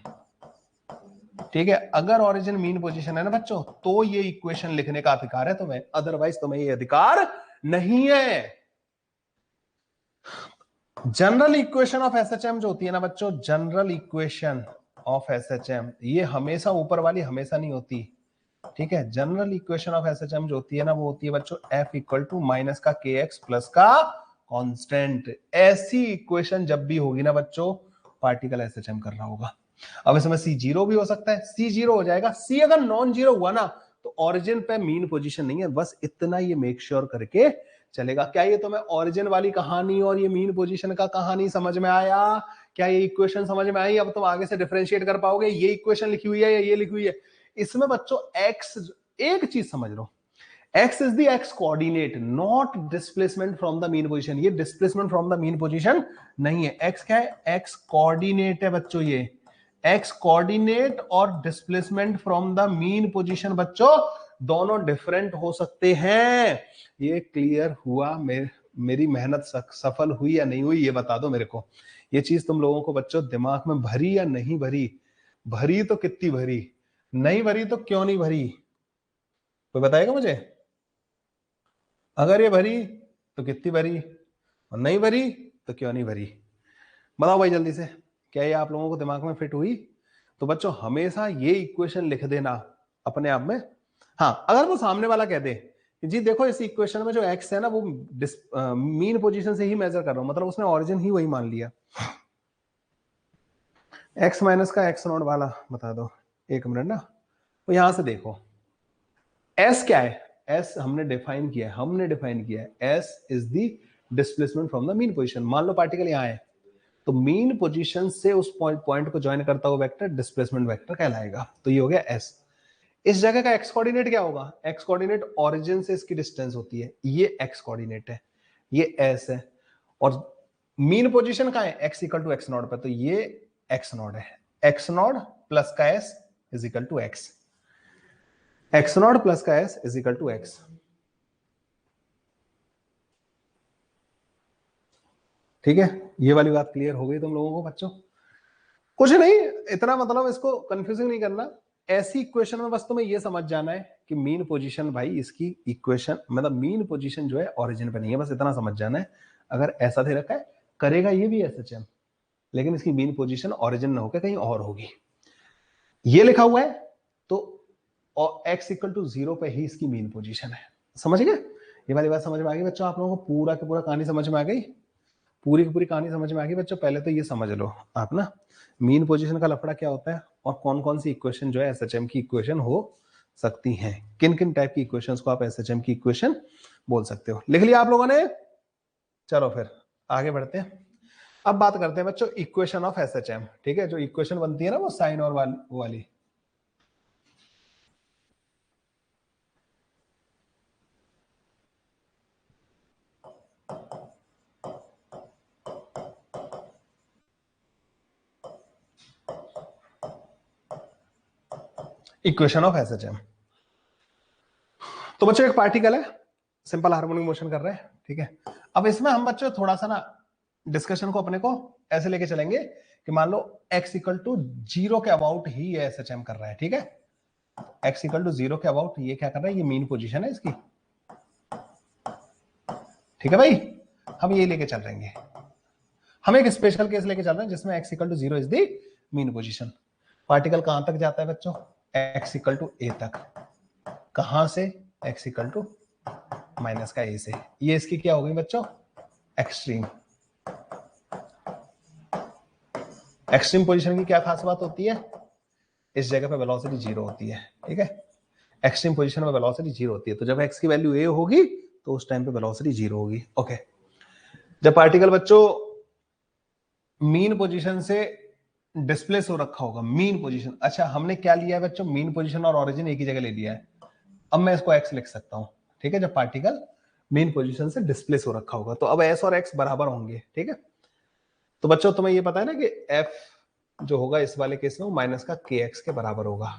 ठीक है, अगर ओरिजिन मीन पोजीशन है ना बच्चों, तो ये इक्वेशन लिखने का अधिकार है तुम्हें, अदरवाइज तुम्हें ये अधिकार नहीं है। जनरल इक्वेशन ऑफ एसएचएम जो होती है ना बच्चों, जनरल इक्वेशन ऑफ एसएचएम, ये हमेशा ऊपर वाली हमेशा नहीं होती। ठीक है, जनरल इक्वेशन ऑफ एसएचएम जो होती है ना, वो होती है बच्चों एफ इक्वल टू माइनस का के एक्स प्लस का कांस्टेंट। ऐसी इक्वेशन जब भी होगी ना बच्चों, पार्टिकल एसएचएम कर रहा होगा। अब इसमें सी जीरो भी हो सकता है, सी जीरो हो जाएगा, सी अगर नॉन जीरो हुआ ना तो ओरिजिन पे मीन पोजीशन नहीं है, बस इतना ये मेक श्योर करके चलेगा। क्या ये तुम्हें ओरिजिन वाली कहानी और ये मीन पोजीशन का कहानी समझ में आया, क्या ये इक्वेशन समझ में आई, अब तुम आगे से डिफरेंशिएट कर पाओगे, ये इक्वेशन लिखी हुई है या ये लिखी हुई है। इसमें बच्चों एक्स, एक चीज समझ लो, x is the x coordinate, not displacement from the mean position। ये displacement from the mean position नहीं है, x क्या है, x coordinate है बच्चों, ये x coordinate और displacement from the mean position बच्चों दोनों डिफरेंट हो सकते हैं। ये क्लियर हुआ, मेरी मेहनत सफल हुई या नहीं हुई, ये बता दो मेरे को। ये चीज तुम लोगों को बच्चों दिमाग में भरी या नहीं भरी, भरी तो कितनी भरी, नहीं भरी तो क्यों नहीं भरी, कोई बताएगा मुझे। अगर ये भरी तो कितनी भरी, और नहीं भरी तो क्यों नहीं भरी, बताओ भाई जल्दी से। क्या ये आप लोगों को दिमाग में फिट हुई। तो बच्चों हमेशा ये इक्वेशन लिख देना अपने आप में। हाँ, अगर वो सामने वाला कह दे कि जी देखो इस इक्वेशन में जो एक्स है ना वो मीन पोजीशन से ही मेजर कर रहा हूं, मतलब उसने ओरिजिन ही वही मान लिया, एक्स माइनस का एक्स नॉट वाला बता दो, एक मिनट ना। तो यहां से देखो एस क्या है, एस हमने डिफाइन किया है, S is the displacement from the mean position. मान लो पार्टिकल यहां है, तो मीन पोजीशन से उस पॉइंट को ज्वाइन करता हुआ वेक्टर डिस्प्लेसमेंट वेक्टर कहलाएगा। तो ये हो गया एस। इस जगह का एक्स कोऑर्डिनेट क्या होगा, एक्स कोऑर्डिनेट ओरिजिन से इसकी डिस्टेंस होती है, ये एक्स कोऑर्डिनेट है, ये एस है। और मीन पोजीशन कहां है, x equal to x naught पे, तो ये एक्स नॉट है, एक्स नॉट प्लस का s is equal to x, x naught plus का s is equal to x. ठीक है, ये वाली बात क्लियर हो गई तुम लोगों को बच्चों। कुछ नहीं, इतना मतलब इसको कंफ्यूजिंग नहीं करना। ऐसी इक्वेशन में बस तुम्हें ये समझ जाना है कि मीन पोजीशन भाई इसकी इक्वेशन मतलब मीन पोजीशन जो है ओरिजिन पे नहीं है, बस इतना समझ जाना है। अगर ऐसा दे रखा है, करेगा ये भी एसएचएम, लेकिन इसकी मीन पोजीशन ओरिजिन ना होकर कहीं और होगी, ये लिखा हुआ है। तो एक्स इक्वल टू जीरो पे ही इसकी मीन पोजीशन है। समझ गए, ये वाली बात समझ में आ गई बच्चों, आप लोगों को पूरा की पूरा कहानी समझ में आ गई, पूरी की पूरी कहानी समझ में आ गई बच्चों। पहले तो ये समझ लो आप ना, मीन पोजीशन का लफड़ा क्या होता है और कौन कौन सी इक्वेशन जो है एसएचएम की इक्वेशन हो सकती हैं, किन किन टाइप की इक्वेशंस को आप एसएचएम की इक्वेशन बोल सकते हो। लिख लिया आप लोगों ने, चलो फिर आगे बढ़ते हैं। अब बात करते हैं बच्चों इक्वेशन ऑफ एसएचएम। ठीक है, जो इक्वेशन बनती है ना वो साइन और वाली। Equation of SHM. तो बच्चों एक पार्टिकल है, सिंपल हार्मोनिक मोशन कर रहे हैं, ठीक है। अब इसमें हम बच्चों थोड़ा सा ना डिस्कशन को अपने को ऐसे लेके चलेंगे कि मान लो x इक्वल टू 0 के अबाउट ही ये एसएचएम कर रहा है, ठीक है। x इक्वल टू 0 के अबाउट ये क्या कर रहा है, ये मीन पोजीशन है इसकी, ठीक है भाई। हम ये लेके चल रहे हैं, हम एक स्पेशल केस लेके चल रहे हैं जिसमें x equal to 0 is the mean position. Particle कहां तक जाता है बच्चों, x इक्वल टू a तक। कहां से, x इक्वल टू माइनस का a से। ये इसकी क्या हो गई बच्चों, एक्सट्रीम। एक्सट्रीम पोजीशन की क्या खास बात होती है, इस जगह पे वेलोसिटी 0 होती है, ठीक है। एक्सट्रीम पोजीशन में वेलोसिटी 0 होती है, तो जब x की वैल्यू a होगी तो उस टाइम पे वेलोसिटी 0 होगी, ओके। जब पार्टिकल बच्चों मीन पोजीशन से डिस्प्लेस हो रखा होगा, मीन पोजीशन, अच्छा हमने क्या लिया है बच्चों, मीन पोजीशन और ओरिजिन एक ही जगह ले लिया है। अब मैं इसको x लिख सकता हूं, ठीक है। जब पार्टिकल मीन पोजीशन से डिस्प्लेस हो रखा होगा तो अब s और x बराबर होंगे, ठीक है। तो बच्चों तुम्हें ये पता है ना कि f जो होगा इस वाले केस में माइनस का kx के बराबर होगा,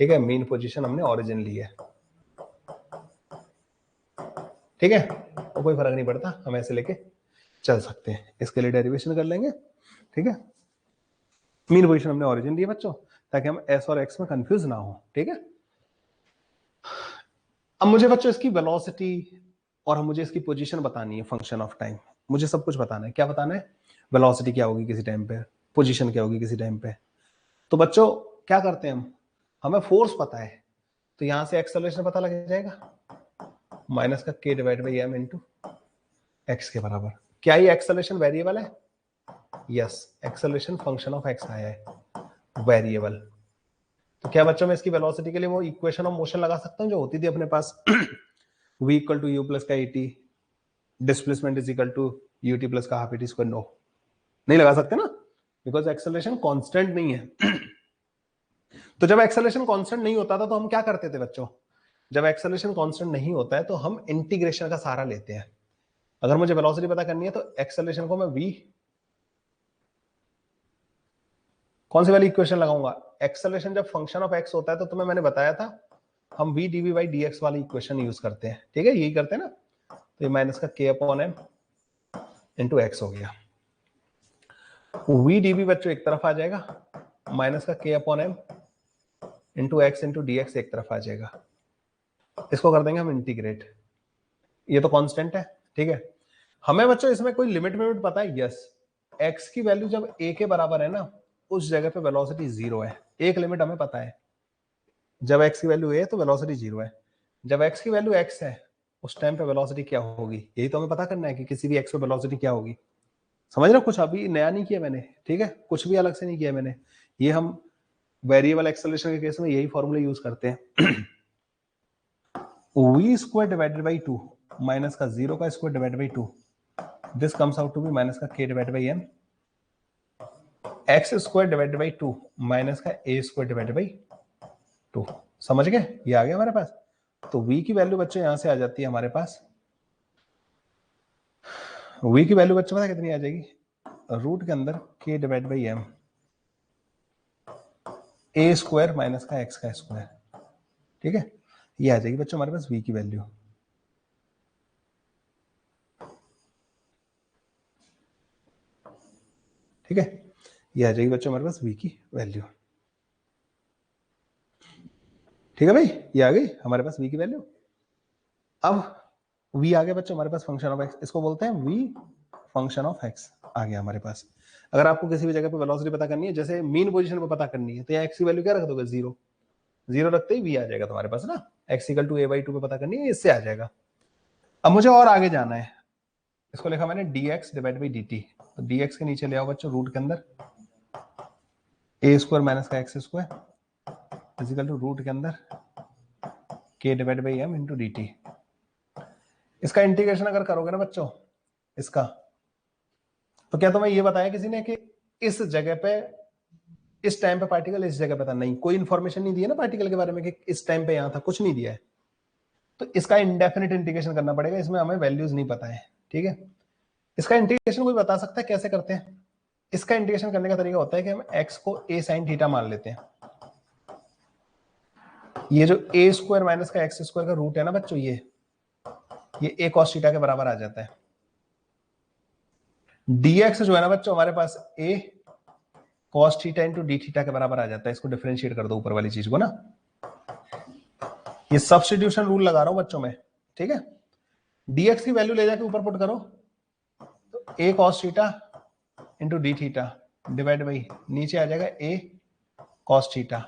ठीक है। मीन पोजीशन हमने ओरिजिन ली है, ठीक है। तो कोई फर्क नहीं पड़ता, हम ऐसे लेके चल सकते हैं, इसके लिए डेरिवेशन कर लेंगे, ठीक है। मीन पोजीशन हमने ओरिजिन ली है बच्चों, ताकि हम s और x में कंफ्यूज ना हो, ठीक है। अब मुझे बच्चों इसकी वेलोसिटी और मुझे इसकी पोजीशन बतानी है, फंक्शन ऑफ टाइम। मुझे सब कुछ बताना है, क्या बताना है, वेलोसिटी क्या होगी किसी टाइम पे, पोजीशन क्या होगी किसी टाइम पे। तो बच्चों क्या करते हैं हम, हमें फोर्स पता है तो यहां से एक्सेलरेशन पता लग जाएगा, माइनस का k divide by m into x के बराबर। क्या ये एक्सेलरेशन वेरिएबल है, yes, acceleration function of x आया है वेरिएबल। तो क्या बच्चों मैं इसकी वेलोसिटी के लिए वो इक्वेशन ऑफ मोशन लगा सकता हूं जो होती थी अपने पास, v equal to U plus का at, displacement is equal to ut plus का हाफ at स्क्वायर। नो, नहीं लगा सकते ना, बिकॉज एक्सेलरेशन कांस्टेंट नहीं है। तो जब एक्सेलरेशन कांस्टेंट नहीं होता था तो हम क्या करते थे बच्चों, जब एक्सेलरेशन कांस्टेंट नहीं होता है तो हम इंटीग्रेशन का सहारा लेते हैं। अगर मुझे वेलोसिटी पता करनी है तो एक्सेलरेशन को मैं v, कौन सी वाली इक्वेशन लगाऊंगा, एक्सेलरेशन जब फंक्शन ऑफ x होता है तो तुम्हें मैंने बताया था हम v dv बाई dx वाली इक्वेशन यूज करते हैं, ठीक है, यही करते हैं ना। तो ये माइनस का k upon m into x हो गया। v dv बच्चों एक तरफ आ जाएगा, माइनस का k upon m into x into D x एक तरफ आ जाएगा। इसको कर देंगे हम इंटीग्रेट, ये तो कांस्टेंट है, ठीक है। हमें बच्चों इसमें कोई लिमिट विमिट पता है, यस। x की वैल्यू जब a के बराबर है ना उस जगह पे वेलोसिटी 0 है, एक लिमिट हमें पता है। जब x की वैल्यू a है तो वेलोसिटी 0 है, जब x की वैल्यू x है उस टाइम पे वेलोसिटी क्या होगी, यही तो हमें पता करना है कि किसी भी x पे वेलोसिटी क्या होगी। समझ रहे हो, कुछ अभी नया नहीं किया मैंने, ठीक है, कुछ भी अलग से नहीं किया मैंने। ये हम वेरिएबल एक्सेलरेशन के केस में यही फॉर्मूला यूज करते हैं। v square divided by 2 minus का 0 का square divided by 2, this comes out to be minus का k divided by m, x square divided by 2 minus का a स्क्वायर डिवाइडेड बाई 2। समझ गए, ये आ गया हमारे पास। तो v की वैल्यू बच्चों यहां से आ जाती है हमारे पास, v की वैल्यू बच्चों पता कितनी आ जाएगी, रूट के अंदर k divide by m, a square minus का x का स्क्वायर, ठीक है। ये आ जाएगी बच्चों हमारे पास v की वैल्यू, ठीक है। ये आ जाएगी बच्चों हमारे पास v की वैल्यू, ठीक है भाई, ये आ गई हमारे पास v की वैल्यू। अब v आ गया बच्चों हमारे पास फंक्शन ऑफ x, इसको बोलते हैं v फंक्शन ऑफ x आ गया हमारे पास। अगर आपको किसी भी जगह पे वेलोसिटी पता करनी है, जैसे मीन पोजीशन पे पता करनी है, तो यहाँ x की वैल्यू क्या रख दोगे, 0, 0 रखते ही v आ जाएगा तुम्हारे पास ना। x equal to a by 2 पे पता करनी है, इससे आ जाएगा। अब मुझे और आगे जाना है, इसको लिखा मैंने dx डिवाइड बाई dt, तो dx के नीचे ले आओ बच्चों रूट के अंदर a स्क्वायर माइनस का x square equal to root के अंदर k divide by m into dt। इसका इंटीग्रेशन अगर करोगे ना बच्चों इसका, तो क्या तुम्हें ये बताया किसी ने कि इस जगह पे इस टाइम पे पार्टिकल इस जगह पे था, नहीं, कोई इंफॉर्मेशन नहीं दी है ना पार्टिकल के बारे में कि इस टाइम पे यहां था, कुछ नहीं दिया है। तो इसका इंडेफिनिट इंटीग्रेशन करना पड़ेगा, इसमें हमें वैल्यूज नहीं पता है, ठीक है। इसका इंटीग्रेशन कोई बता सकता है कैसे करते हैं, इसका इंटीग्रेशन करने का तरीका होता है कि हम x को a sin थीटा मान लेते हैं, ये जो a स्क्वायर माइनस का x स्क्वायर का रूट है ना बच्चों, ये a cos थीटा के बराबर आ जाता है। dx जो है ना बच्चों हमारे पास a cos theta into D theta के बराबर आ जाता है। इसको डिफरेंशिएट कर दो ऊपर वाली चीज को ना, ये सब्स्टिट्यूशन रूल लगा रहा हूं बच्चों में, ठीक है। dx की वैल्यू ले जाके ऊपर पुट करो, तो a cos theta into D theta divide by नीचे आ जाएगा a cos theta.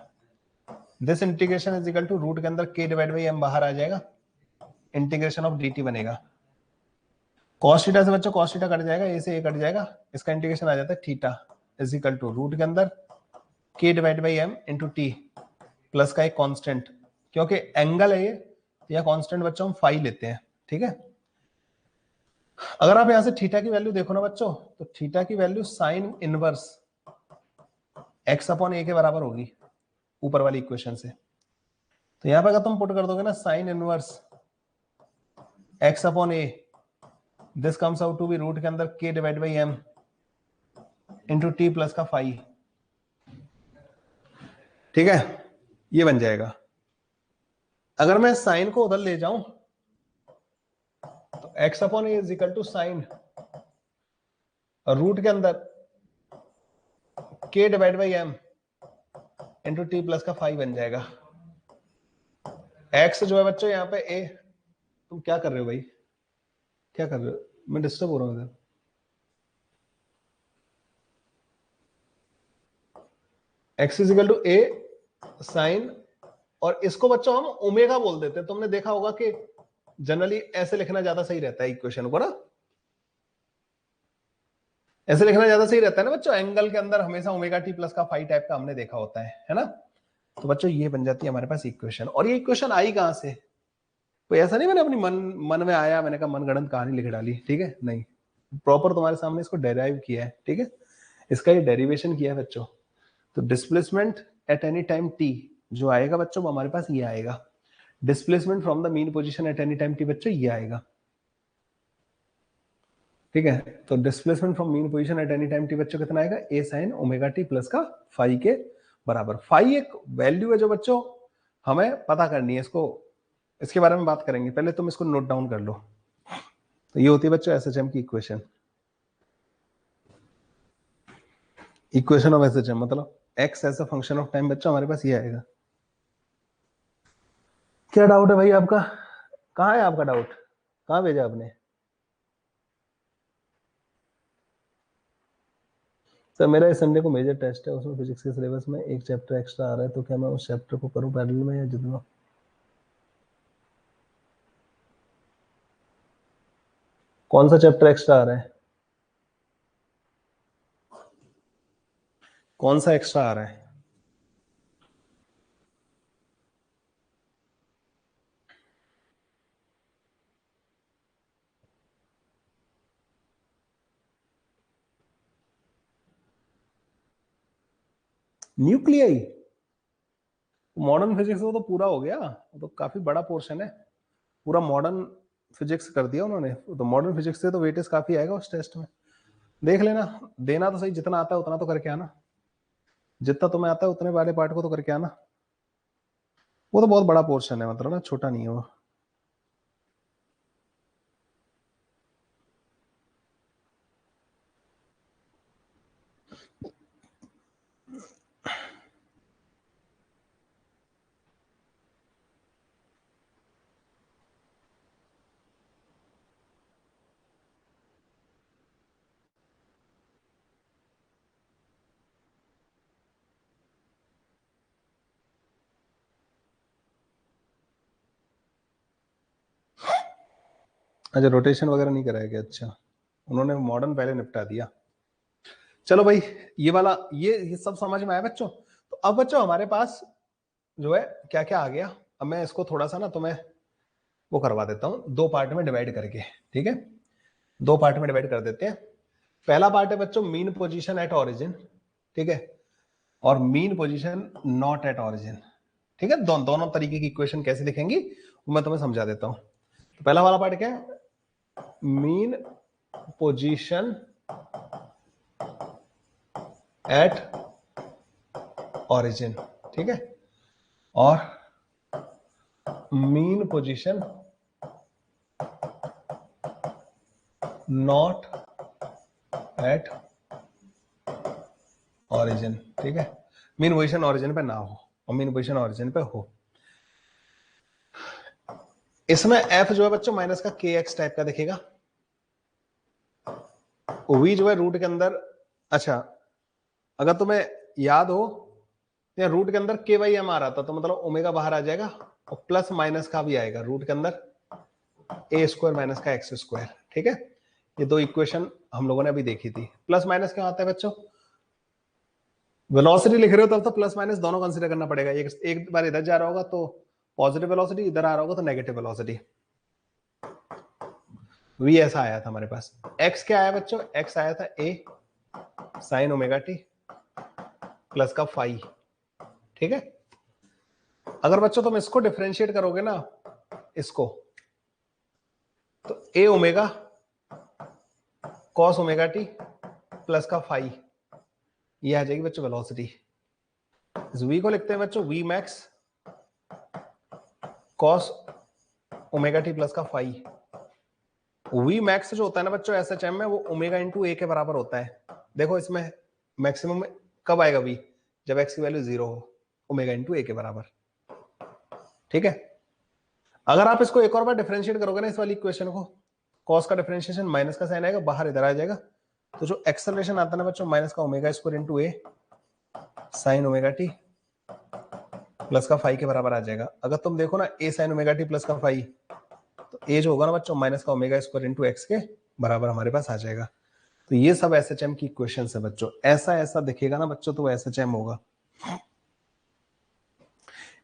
This integration is equal to root के अंदर k डिवाइड बाई m बाहर आ जाएगा, इंटीग्रेशन ऑफ dt बनेगा। cos थीटा से बच्चों cos थीटा कट जाएगा, a से a कट जाएगा, इसका इंटीग्रेशन आ जाता है theta is equal to root के अंदर k divide by m into T plus का एक कांस्टेंट, क्योंकि एंगल है ये, या कांस्टेंट बच्चों हम फाई लेते हैं, ठीक है। अगर आप यहां से थीटा की वैल्यू देखो ना बच्चों, तो थीटा की value sign inverse x upon a के बराबर होगी ऊपर वाली इक्वेशन से। तो यहां पर अगर तुम पुट कर दोगे ना sine inverse x upon a, this comes out to be root के अंदर k divide by m into T plus का फाई, ठीक है, ये बन जाएगा। अगर मैं साइन को उधर ले जाऊं तो x upon A is equal to sine root के अंदर k divide by m into T plus का फाई बन जाएगा। x जो है बच्चों यहाँ पे a, तुम क्या कर रहे हो भाई, क्या कर रहे हो, मैं डिस्टर्ब हो रहा हूँ। x is equal to a sine, और इसको बच्चों हम ओमेगा बोल देते हैं। तुमने देखा होगा कि जनरली ऐसे लिखना ज्यादा सही रहता है इक्वेशन को ना, ऐसे लिखना ज्यादा सही रहता है ना बच्चों, एंगल के अंदर हमेशा ओमेगा टी प्लस का फाई टाइप का हमने देखा होता है ना। तो बच्चों ये बन जाती है हमारे पास इक्वेशन। और ये इक्वेशन आई कहां से, कोई ऐसा नहीं मैंने अपनी मन में आया, मैंने कहा मनगढ़ंत कहानी लिख डाली, ठीक है, नहीं, प्रॉपर तुम्हारे सामने इसको डेराइव किया है, ठीक है, इसका ये डेरिवेशन किया है बच्चों। तो displacement at any time T जो आएगा बच्चों वो हमारे पास ये आएगा, displacement from the mean position at any time T बच्चों ये आएगा, ठीक है। तो displacement from mean position at any time T बच्चों कितना आएगा, ए साइन ओमेगा टी प्लस का फाई के बराबर। फाई एक वैल्यू है जो बच्चों हमें पता करनी है, इसको इसके बारे में बात करेंगे, पहले तुम इसको नोट डाउन कर लो। तो ये होती है बच्चों एसएचएम की इक्वेशन, इक्वेशन ऑफ एसएचएम मतलब X as a function of time बच्चों हमारे पास ये आएगा। क्या डाउट है भाई आपका, कहाँ है आपका डाउट, कहाँ भेजा आपने। सर मेरा इस संडे को मेजर टेस्ट है, उसमें फिजिक्स के सिलेबस में एक चैप्टर एक्स्ट्रा आ रहा है, तो क्या मैं उस चैप्टर को करूं पैरेलल में या जितना। कौन सा चैप्टर एक्स्ट्रा आ रहा है, कौन सा एक्स्ट्रा आ रहा है। न्यूक्लियाई, मॉडर्न फिजिक्स वो तो पूरा हो गया, वो तो काफी बड़ा पोर्शन है, पूरा मॉडर्न फिजिक्स कर दिया उन्होंने। तो मॉडर्न फिजिक्स से तो वेटेज काफी आएगा उस टेस्ट में, देख लेना, देना तो सही, जितना आता है उतना तो करके आना, जितना तुम्हें आता है उतने वाले पार्ट को तो करके आना। वो तो बहुत बड़ा पोर्शन है, मतलब ना छोटा नहीं है वो। अच्छा रोटेशन वगैरह नहीं कराया गया, अच्छा उन्होंने मॉडर्न पहले निपटा दिया। चलो भाई, ये वाला ये सब समझ में आया बच्चों। तो अब बच्चों हमारे पास जो है क्या क्या आ गया, अब मैं इसको थोड़ा सा ना तुम्हें वो करवा देता हूं, दो पार्ट में डिवाइड करके, ठीक है, दो पार्ट में डिवाइड कर देते हैं। पहला पार्ट है बच्चों मीन पोजीशन एट ऑरिजिन, ठीक है, और mean position not at origin, ठीक है। दोनों तरीके की इक्वेशन कैसे लिखेंगी वो मैं तुम्हें समझा देता हूं। तो पहला वाला पार्ट क्या है, मीन पोजीशन एट ऑरिजिन, ठीक है, और mean position not at origin, ठीक है, मीन पोजीशन ऑरिजिन पे ना हो और मीन पोजीशन ऑरिजिन पे हो। इसमें एफ जो है बच्चों माइनस का के एक्स टाइप का दिखेगा, वी जो है रूट के अंदर, अच्छा अगर तुम्हें याद हो या रूट के अंदर के वाई एम आ रहा था तो मतलब ओमेगा बाहर आ जाएगा और प्लस माइनस का भी आएगा रूट के अंदर ए स्क्वायर माइनस का एक्स स्क्वायर, ठीक है। ये दो इक्वेशन हम लोगों ने अभी देखी थी। प्लस माइनस क्यों आता है बच्चों? वेलोसिटी लिख रहे हो तब तो प्लस माइनस दोनों कंसीडर करना पड़ेगा, एक बार इधर जा रहा होगा तो पॉजिटिव वेलोसिटी, इधर आ रहा होगा तो नेगेटिव वेलोसिटी। वी ऐसा आया था हमारे पास। एक्स क्या आया बच्चों? एक्स आया था ए साइन ओमेगा टी प्लस का फाई, ठीक है। अगर बच्चों तुम इसको डिफरेंशिएट करोगे ना, इसको, तो A omega cos omega T plus का फाई, ये आ जाएगी बच्चों वेलोसिटी। इस वी को लिखते हैं बच्चों V max cos omega T plus का फाई। वी मैक्स जो होता है ना बच्चों एस एच एम में, वो ओमेगा इंटू ए के बराबर होता है। देखो इसमें मैक्सिमम कब आएगा वी? जब एक्स की वैल्यू 0 हो, ओमेगा इंटू ए के बराबर, ठीक है। अगर आप इसको एक और बार डिफरेंशिएट करोगे ना इस वाली इक्वेशन को, कॉस का डिफरेंशिएशन माइनस का साइन आएगा, बाहर इधर आ जाएगा, तो जो एक्सेलरेशन आता है ना बच्चों माइनस का ओमेगा स्क्वायर इंटू ए साइन ओमेगा टी प्लस का फाई के बराबर आ जाएगा। अगर तुम देखो ना ए साइन ओमेगा टी प्लस का फाई, तो ए जो होगा ना बच्चों माइनस का ओमेगा स्क्वायर इंटू एक्स के बराबर हमारे पास आ जाएगा। तो ये सब एसएचएम की इक्वेशन है बच्चों। ऐसा ऐसा दिखेगा ना बच्चों तो एसएचएम होगा।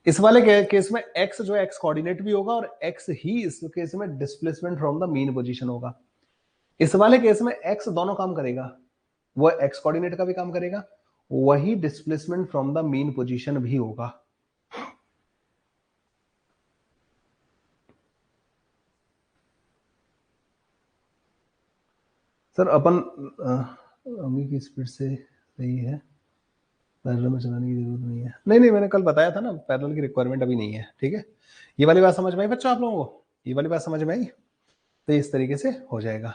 इस वाले केस में x जो है x कोऑर्डिनेट भी होगा और x ही इस केस में displacement from the mean position होगा। इस वाले केस में x दोनों काम करेगा, वो x कोऑर्डिनेट का भी काम करेगा, वही displacement from the mean position भी होगा। सर अपन अमी की स्पीड से सही है, पैरेलल में चलाने की जरूरत नहीं है। नहीं नहीं, मैंने कल बताया था ना पैरेलल की रिक्वायरमेंट अभी नहीं है, ठीक है। ये वाली बात समझ में आई बच्चों आप लोगों को? ये वाली बात समझ में आई? तो इस तरीके से हो जाएगा।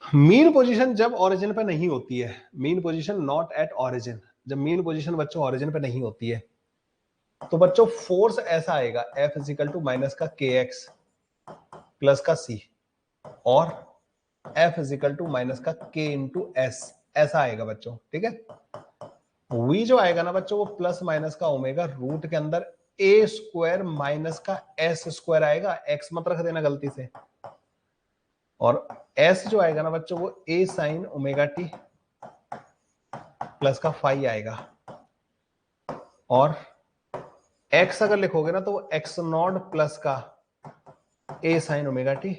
मीन पोजीशन जब ओरिजिन पे नहीं होती है, mean position not at origin, जब मीन पोजीशन बच्चों ओरिजिन पे नहीं होती है तो बच्चों फोर्स ऐसा आएगा F इजिकल टू माइनस का के एक्स प्लस का सी और F इजिकल टू माइनस का के इंटू एस, ऐसा आएगा बच्चों, ठीक है। V जो आएगा ना बच्चों वो प्लस माइनस का ओमेगा रूट के अंदर ए स्क्वायर माइनस का एस स्क्वायर आएगा, एक्स मत रख देना गलती से, और एस जो आएगा ना बच्चों वो ए साइन ओमेगा टी प्लस का फाई आएगा, और x अगर लिखोगे ना तो वो एक्स नॉट प्लस का ए साइन ओमेगा टी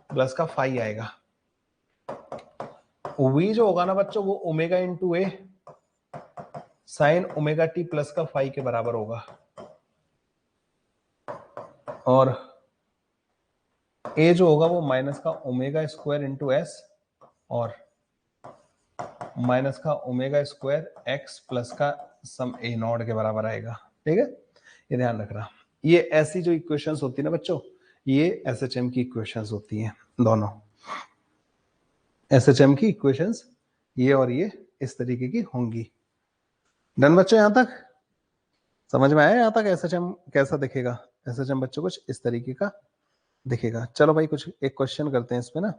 प्लस का फाई आएगा। v जो होगा ना बच्चों वो ओमेगा इंटू ए साइन ओमेगा टी प्लस का फाई के बराबर होगा, और a जो होगा वो माइनस का ओमेगा स्क्वायर इंटू एस और माइनस का ओमेगा स्क्वायर एक्स प्लस का सम ए नॉट के बराबर आएगा, ठीक है। ये ध्यान रखना, ये ऐसी जो इक्वेशंस होती है ना बच्चों, ये एसएचएम की इक्वेशंस होती हैं दोनों। एसएचएम की इक्वेशंस ये और ये इस तरीके की होंगी। डन बच्चों, यहां तक समझ में आया? यहां तक एसएचएम कैसा दिखेगा? एसएचएम बच्चों कुछ इस तरीके का दिखेगा। चलो भाई कुछ एक क्वेश्चन करते हैं इसमें ना।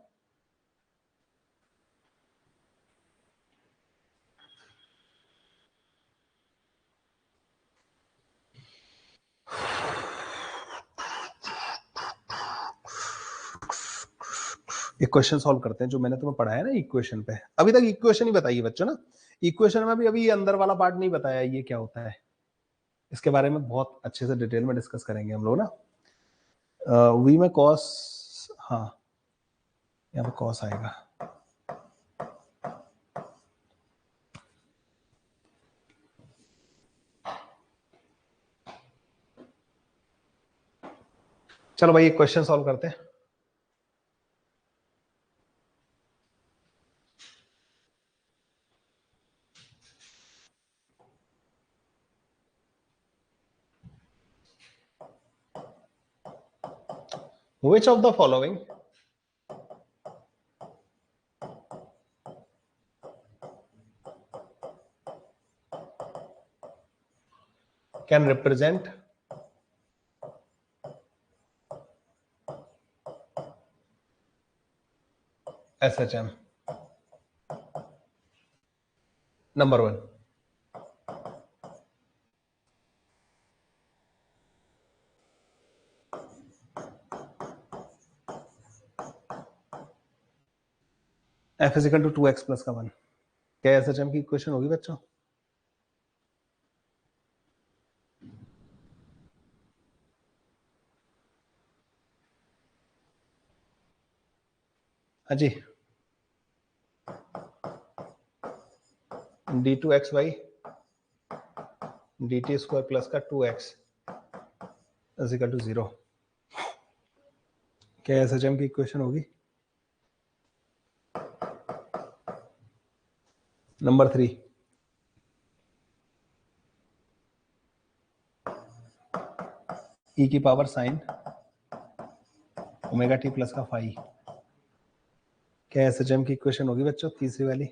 एक क्वेश्चन सॉल्व करते हैं जो मैंने तुम्हें पढ़ाया ना इक्वेशन पे। अभी तक इक्वेशन ही बताइए बच्चों ना, इक्वेशन में भी अभी ये अंदर वाला पार्ट नहीं बताया ये क्या होता है, इसके बारे में बहुत अच्छे से डिटेल में डिस्कस करेंगे हम लोग ना। वी में कॉस, हाँ यहाँ पे कॉस आएगा। चलो भाई एक क्वेश्चन सॉल्व करते हैं। Which of the following can represent SHM? Number 1, F is equal to 2x plus का 1. क्या SHM की इक्वेशन होगी बच्चों? हाँ जी, d2xy dt स्क्वायर प्लस का 2x इज इक्वल टू 0. क्या SHM की इक्वेशन होगी? नंबर 3, e की power sine omega T plus का फाई. क्या SHM की इक्वेशन होगी बच्चों? तीसरी वाली.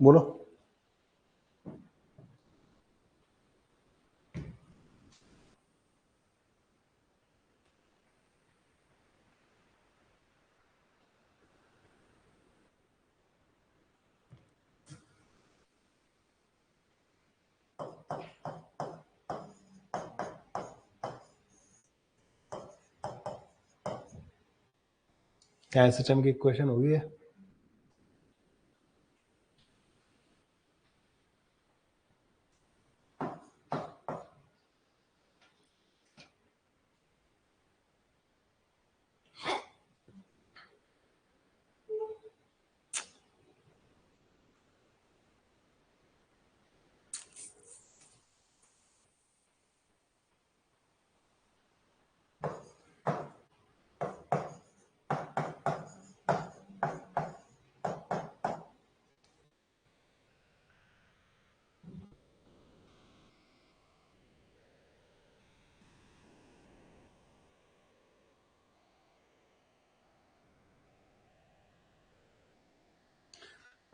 बोलो. क्या SHM की इक्वेशन होगी है?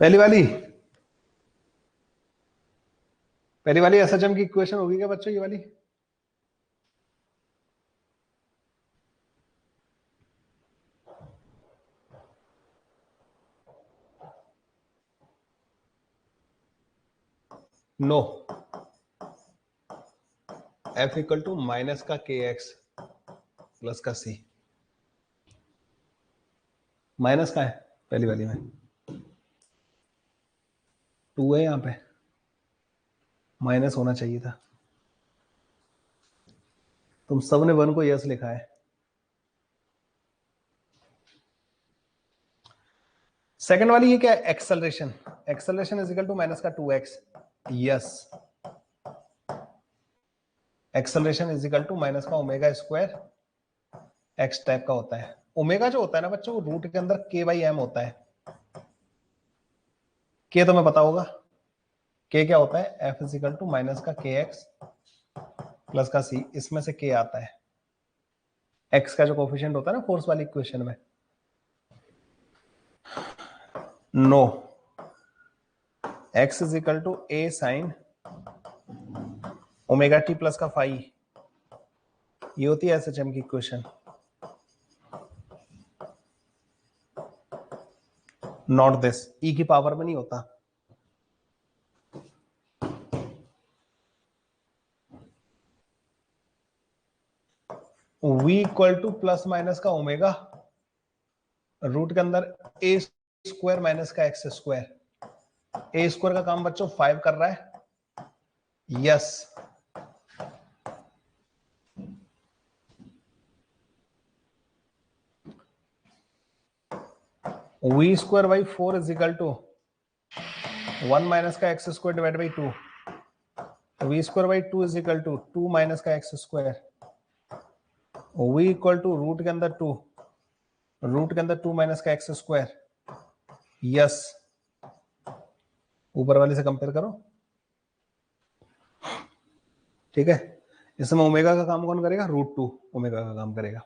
पहली वाली SHM की इक्वेशन होगी क्या बच्चों? ये वाली no. F equal to minus का KX प्लस का C. माइनस का है पहली वाली में, 2 है यहां पे, माइनस होना चाहिए था. तुम सबने 1 को यस लिखा है. सेकंड वाली ये क्या है? Acceleration. Acceleration is equal to minus का 2x. Yes, acceleration is equal to minus का ओमेगा स्क्वायर एक्स टाइप का होता है. ओमेगा जो होता है ना बच्चों, रूट के अंदर k बाई एम होता है. k तुम्हें पता होगा, k क्या होता है? f is equal to minus का kx प्लस का c. इसमें से k आता है, x का जो कोफिशिएंट होता है ना फोर्स वाली इक्वेशन में. No, x is equal to a sine omega T plus का फाई. ये होती है SHM की इक्वेशन. नॉट दिस, e की पावर में नहीं होता. v equal to plus minus का ओमेगा रूट के अंदर a स्क्वायर माइनस का एक्स स्क्वायर. a स्क्वायर का काम बच्चों 5 कर रहा है. Yes, v square by 4 is equal to 1 minus का x square divide by 2. v square by 2 is equal to 2 minus का x square. v equal to root के अंदर 2, रूट के अंदर 2 माइनस का एक्स स्क्वायर. यस, ऊपर वाले से कंपेयर करो. ठीक है, इसमें ओमेगा का काम कौन करेगा, √2 ओमेगा का काम करेगा।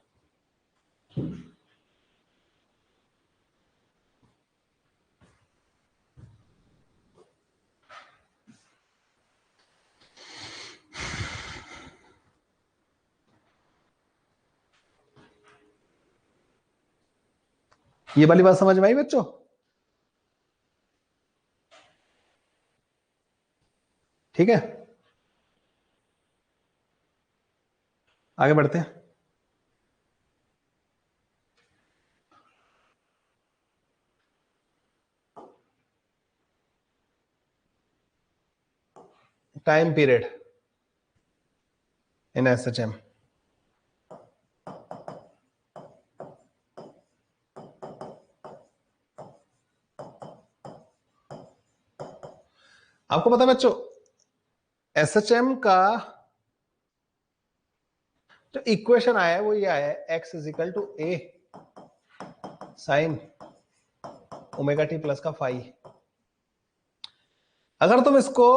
ये वाली बात समझ में आई बच्चों? ठीक है, आगे बढ़ते हैं। Time period in SHM. आपको पता है बच्चों, एसएचएम का जो इक्वेशन आया है वो ये आया है, x is equal to A sine omega T plus का फाई। अगर तुम इसको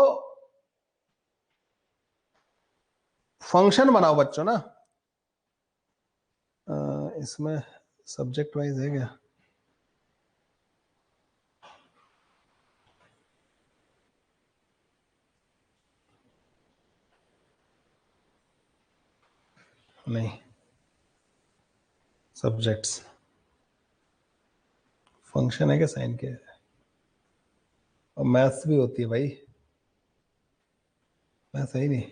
फंक्शन बनाओ बच्चों ना, इसमें सब्जेक्ट वाइज है क्या? नहीं, सब्जेक्ट्स फंक्शन है क्या साइन के? और मैथ्स भी होती है भाई, मैं सही नहीं।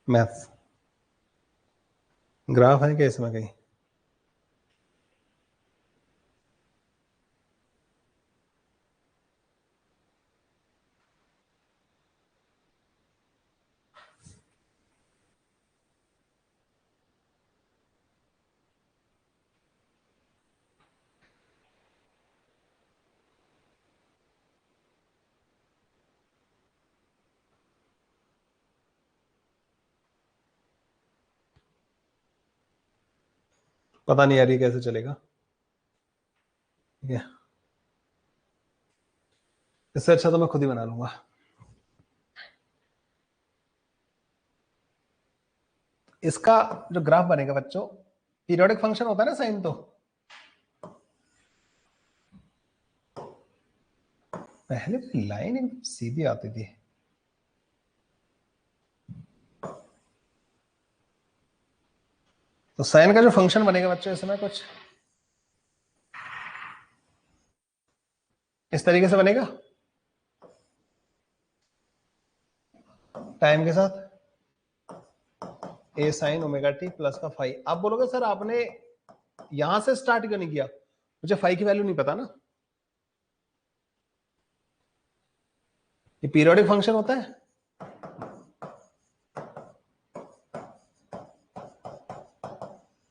मैथ्स ग्राफ है क्या इसमें कहीं? पता नहीं यार ये कैसे चलेगा। ठीक है, इससे अच्छा तो मैं खुद ही बना लूंगा। इसका जो ग्राफ बनेगा बच्चों, पीरियोडिक फंक्शन होता है ना साइन, तो पहले लाइन एकदम सीधी आती थी। तो साइन का जो फंक्शन बनेगा बच्चों इसमें कुछ इस तरीके से बनेगा, टाइम के साथ ए साइन ओमेगा टी प्लस का फाई। आप बोलोगे सर आपने यहां से स्टार्ट क्यों नहीं किया, मुझे फाई की वैल्यू नहीं पता ना। ये पीरियोडिक फंक्शन होता है,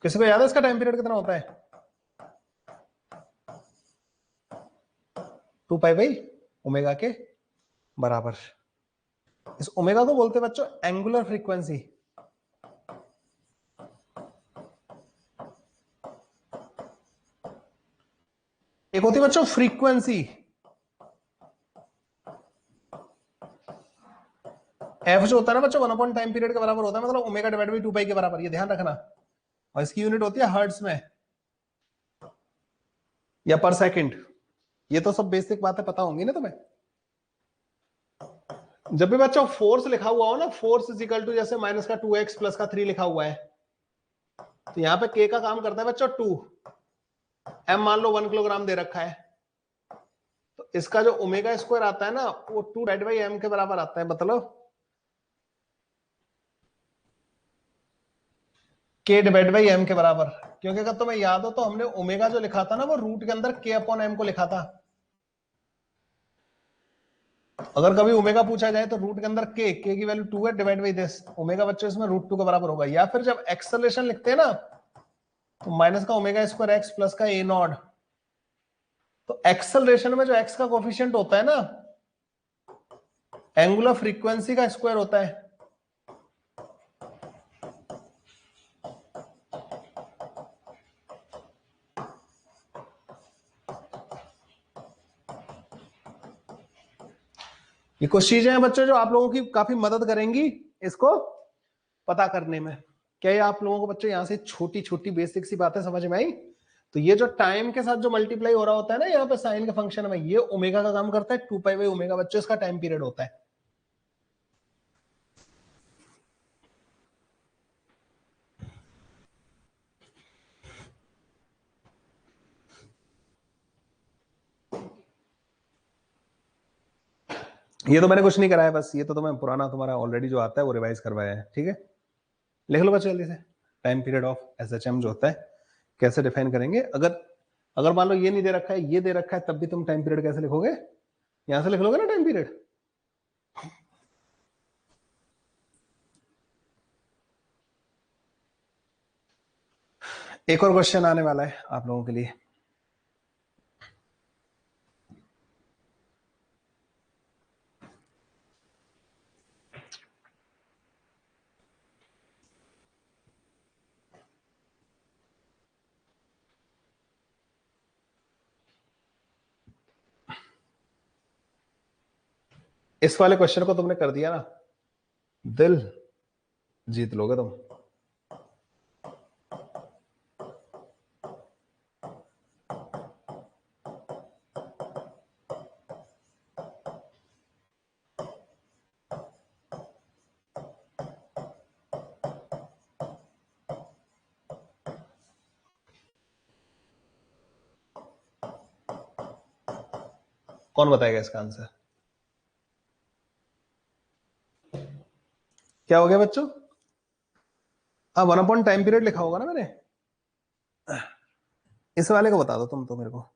किसी को याद है इसका टाइम पीरियड कितना होता है? 2 पाई बाई ओमेगा के बराबर। इस ओमेगा को बोलते हैं बच्चों एंगुलर फ्रीक्वेंसी। एक होती है बच्चों फ्रीक्वेंसी, एफ जो होता है ना बच्चों 1 टाइम पीरियड के बराबर होता है, मतलब ओमेगा डिवाइड बाई 2 पाई के बराबर, ये ध्यान रखना। और इसकी यूनिट होती है हर्ट्ज में या पर सेकंड। ये तो सब बेसिक बातें पता होंगी ना तुम्हें। जब भी बच्चों फोर्स लिखा हुआ हो ना, फोर्स इज इक्वल टू जैसे माइनस का 2x प्लस का 3 लिखा हुआ है, तो यहां पे k का काम करता है बच्चों 2, m मान लो 1 किलोग्राम दे रखा है, तो इसका जो ओमेगा स्क्वायर आता है ना वो 2 डिवाइड बाई m के बराबर आता है, मतलब k डिवाइड बाई m के बराबर। क्योंकि अगर तुम्हें याद हो तो हमने ओमेगा जो लिखा था ना वो रूट के अंदर k अपॉन m को लिखा था। अगर कभी ओमेगा पूछा जाए तो रूट के अंदर k की वैल्यू 2 है, डिवाइड बाई दिस ओमेगा बच्चों इसमें √2 के बराबर होगा। या फिर जब एक्सेलरेशन लिखते हैं ना तो माइनस का ओमेगा स्क्वायर x प्लस का a नॉट, तो एक्सेलरेशन में जो x का कोफिशिएंट होता है ना एंगुलर फ्रीक्वेंसी का स्क्वायर होता है। ये कुछ चीजें हैं बच्चों जो आप लोगों की काफी मदद करेंगी इसको पता करने में। क्या ये आप लोगों को बच्चों यहां से छोटी छोटी बेसिक सी बातें समझ में आई? तो ये जो टाइम के साथ जो मल्टीप्लाई हो रहा होता है ना यहाँ पे साइन के फंक्शन में, ये ओमेगा का काम करता है, 2 पाई बाई ओमेगा बच्चों इसका टाइम पीरियड होता है। ये तो मैंने कुछ नहीं कराया, बस ये तो तुम्हें पुराना तुम्हारा ऑलरेडी जो आता है वो रिवाइज करवाया है, ठीक है। लिख लो बच्चों जल्दी से, टाइम पीरियड ऑफ एसएचएम जो होता है कैसे डिफाइन करेंगे। अगर अगर मान लो ये नहीं दे रखा है, ये दे रखा है, तब भी तुम टाइम पीरियड कैसे लिखोगे? यहां से लिख लोगे ना टाइम पीरियड। एक और क्वेश्चन आने वाला है आप लोगों के लिए। इस वाले क्वेश्चन को तुमने कर दिया ना, दिल जीत लोगे तुम। कौन बताएगा इसका आंसर? क्या हो गया बच्चों? हाँ, 1 अपॉन टाइम पीरियड लिखा होगा ना मैंने। इस वाले को बता दो तुम तो मेरे को।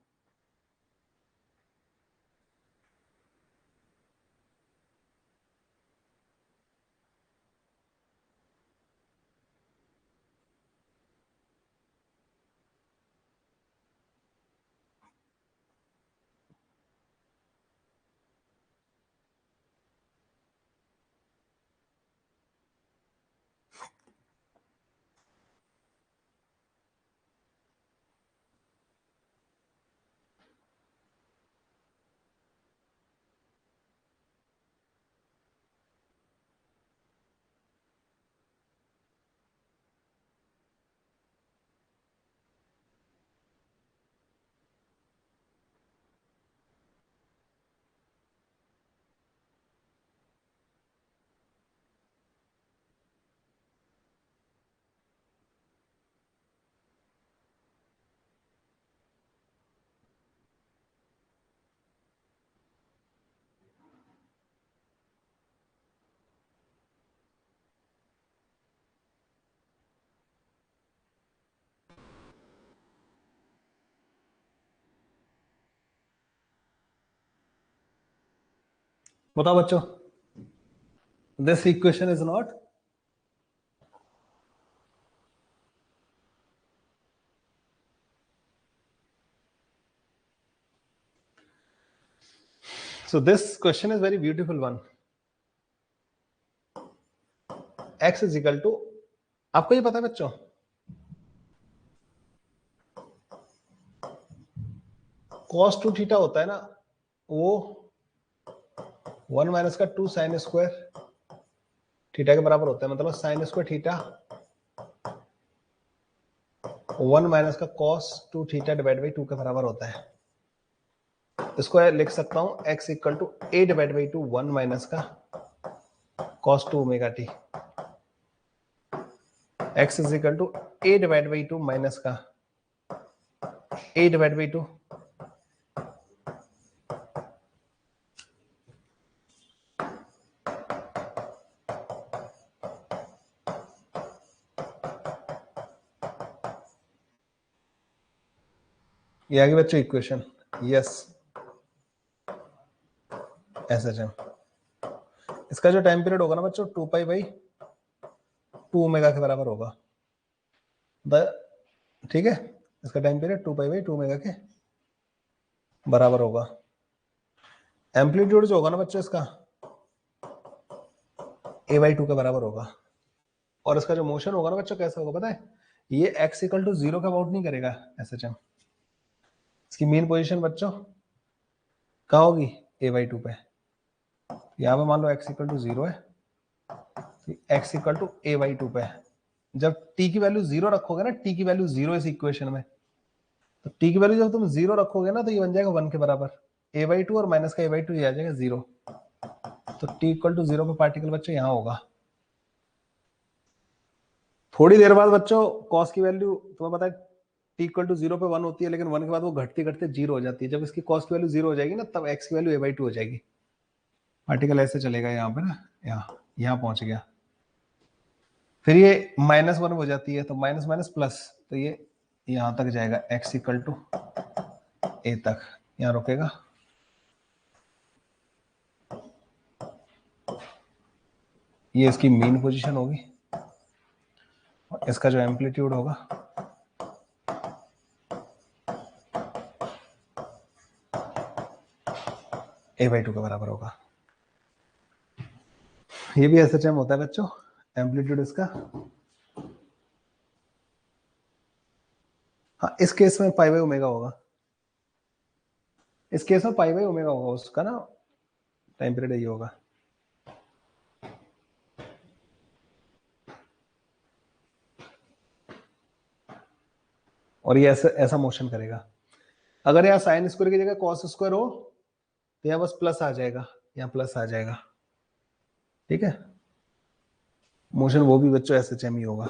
बताओ बच्चों, this equation is not. So this question is very beautiful one. X is equal to, आपको ये पता है बच्चों, cos 2 थीटा होता है ना, वो 1 माइनस का 2 साइन स्क्वायर थीटा के बराबर होता है। मतलब साइन स्क्वायर थीटा 1 माइनस का cos 2 थीटा डिवाइड बाई 2 के बराबर होता है। इसको लिख सकता हूं x equal to a divide by 2 1 minus का cos 2 omega T. x is equal to a divide by 2 minus का a डिवाइड बाई 2 ये आगे बच्चों इक्वेशन। Yes, SHM. इसका जो टाइम पीरियड होगा ना बच्चों 2 पाई बाई 2 ओमेगा के बराबर होगा। ठीक है, इसका time period 2 pi by 2 omega के बराबर होगा। एम्पलीट्यूड जो होगा ना बच्चों इसका a बाई 2 के बराबर होगा। और इसका जो मोशन होगा ना बच्चों कैसा होगा पता है? ये x इक्वल टू 0 का अबाउट नहीं करेगा एसएचएम। इसकी मेन पोजीशन बच्चों कहाँ होगी? a बाई 2 पे। यहाँ पे मान लो x इक्वल टू 0 है, x equal to a by 2 पे है। जब t की वैल्यू 0 रखोगे ना, t की वैल्यू 0 इस इक्वेशन में, तो t की वैल्यू जब तुम 0 रखोगे ना तो ये बन जाएगा 1 के बराबर, a बाई 2 और माइनस का a बाई 2 ये आ जाएगा 0। तो t इक्वल टू 0 पे पार्टिकल बच्चों यहाँ होगा। थोड़ी देर बाद बच्चों cos की वैल्यू तुम्हें पता है t इक्वल टू 0 पे 1 होती है, लेकिन 1 के बाद वो घटते घटते 0 हो जाती है। जब इसकी cos की वैल्यू 0 हो जाएगी ना, तब x की वैल्यू a बाई 2 हो जाएगी। पार्टिकल ऐसे चलेगा यहाँ पे ना, यहाँ पहुंच गया, फिर ये -1 हो जाती है, तो माइनस माइनस प्लस, तो ये यहां तक जाएगा x इक्वल टू a तक, यहाँ रुकेगा। ये इसकी मीन पोजीशन होगी, और इसका जो एम्पलीट्यूड होगा a बाई 2 के बराबर होगा। ये भी SHM होता है बच्चों, एम्पलीट्यूड इसका। हाँ, इस केस में पाई बाई ओमेगा होगा, इस केस में पाई बाई ओमेगा होगा उसका ना, टाइम पीरियड यही होगा। और ये ऐसा मोशन करेगा। अगर यहाँ साइन स्क्वायर की जगह कॉस स्क्वायर हो तो यहाँ बस प्लस आ जाएगा, यहाँ प्लस आ जाएगा, ठीक है। मोशन वो भी बच्चों SHM ही होगा।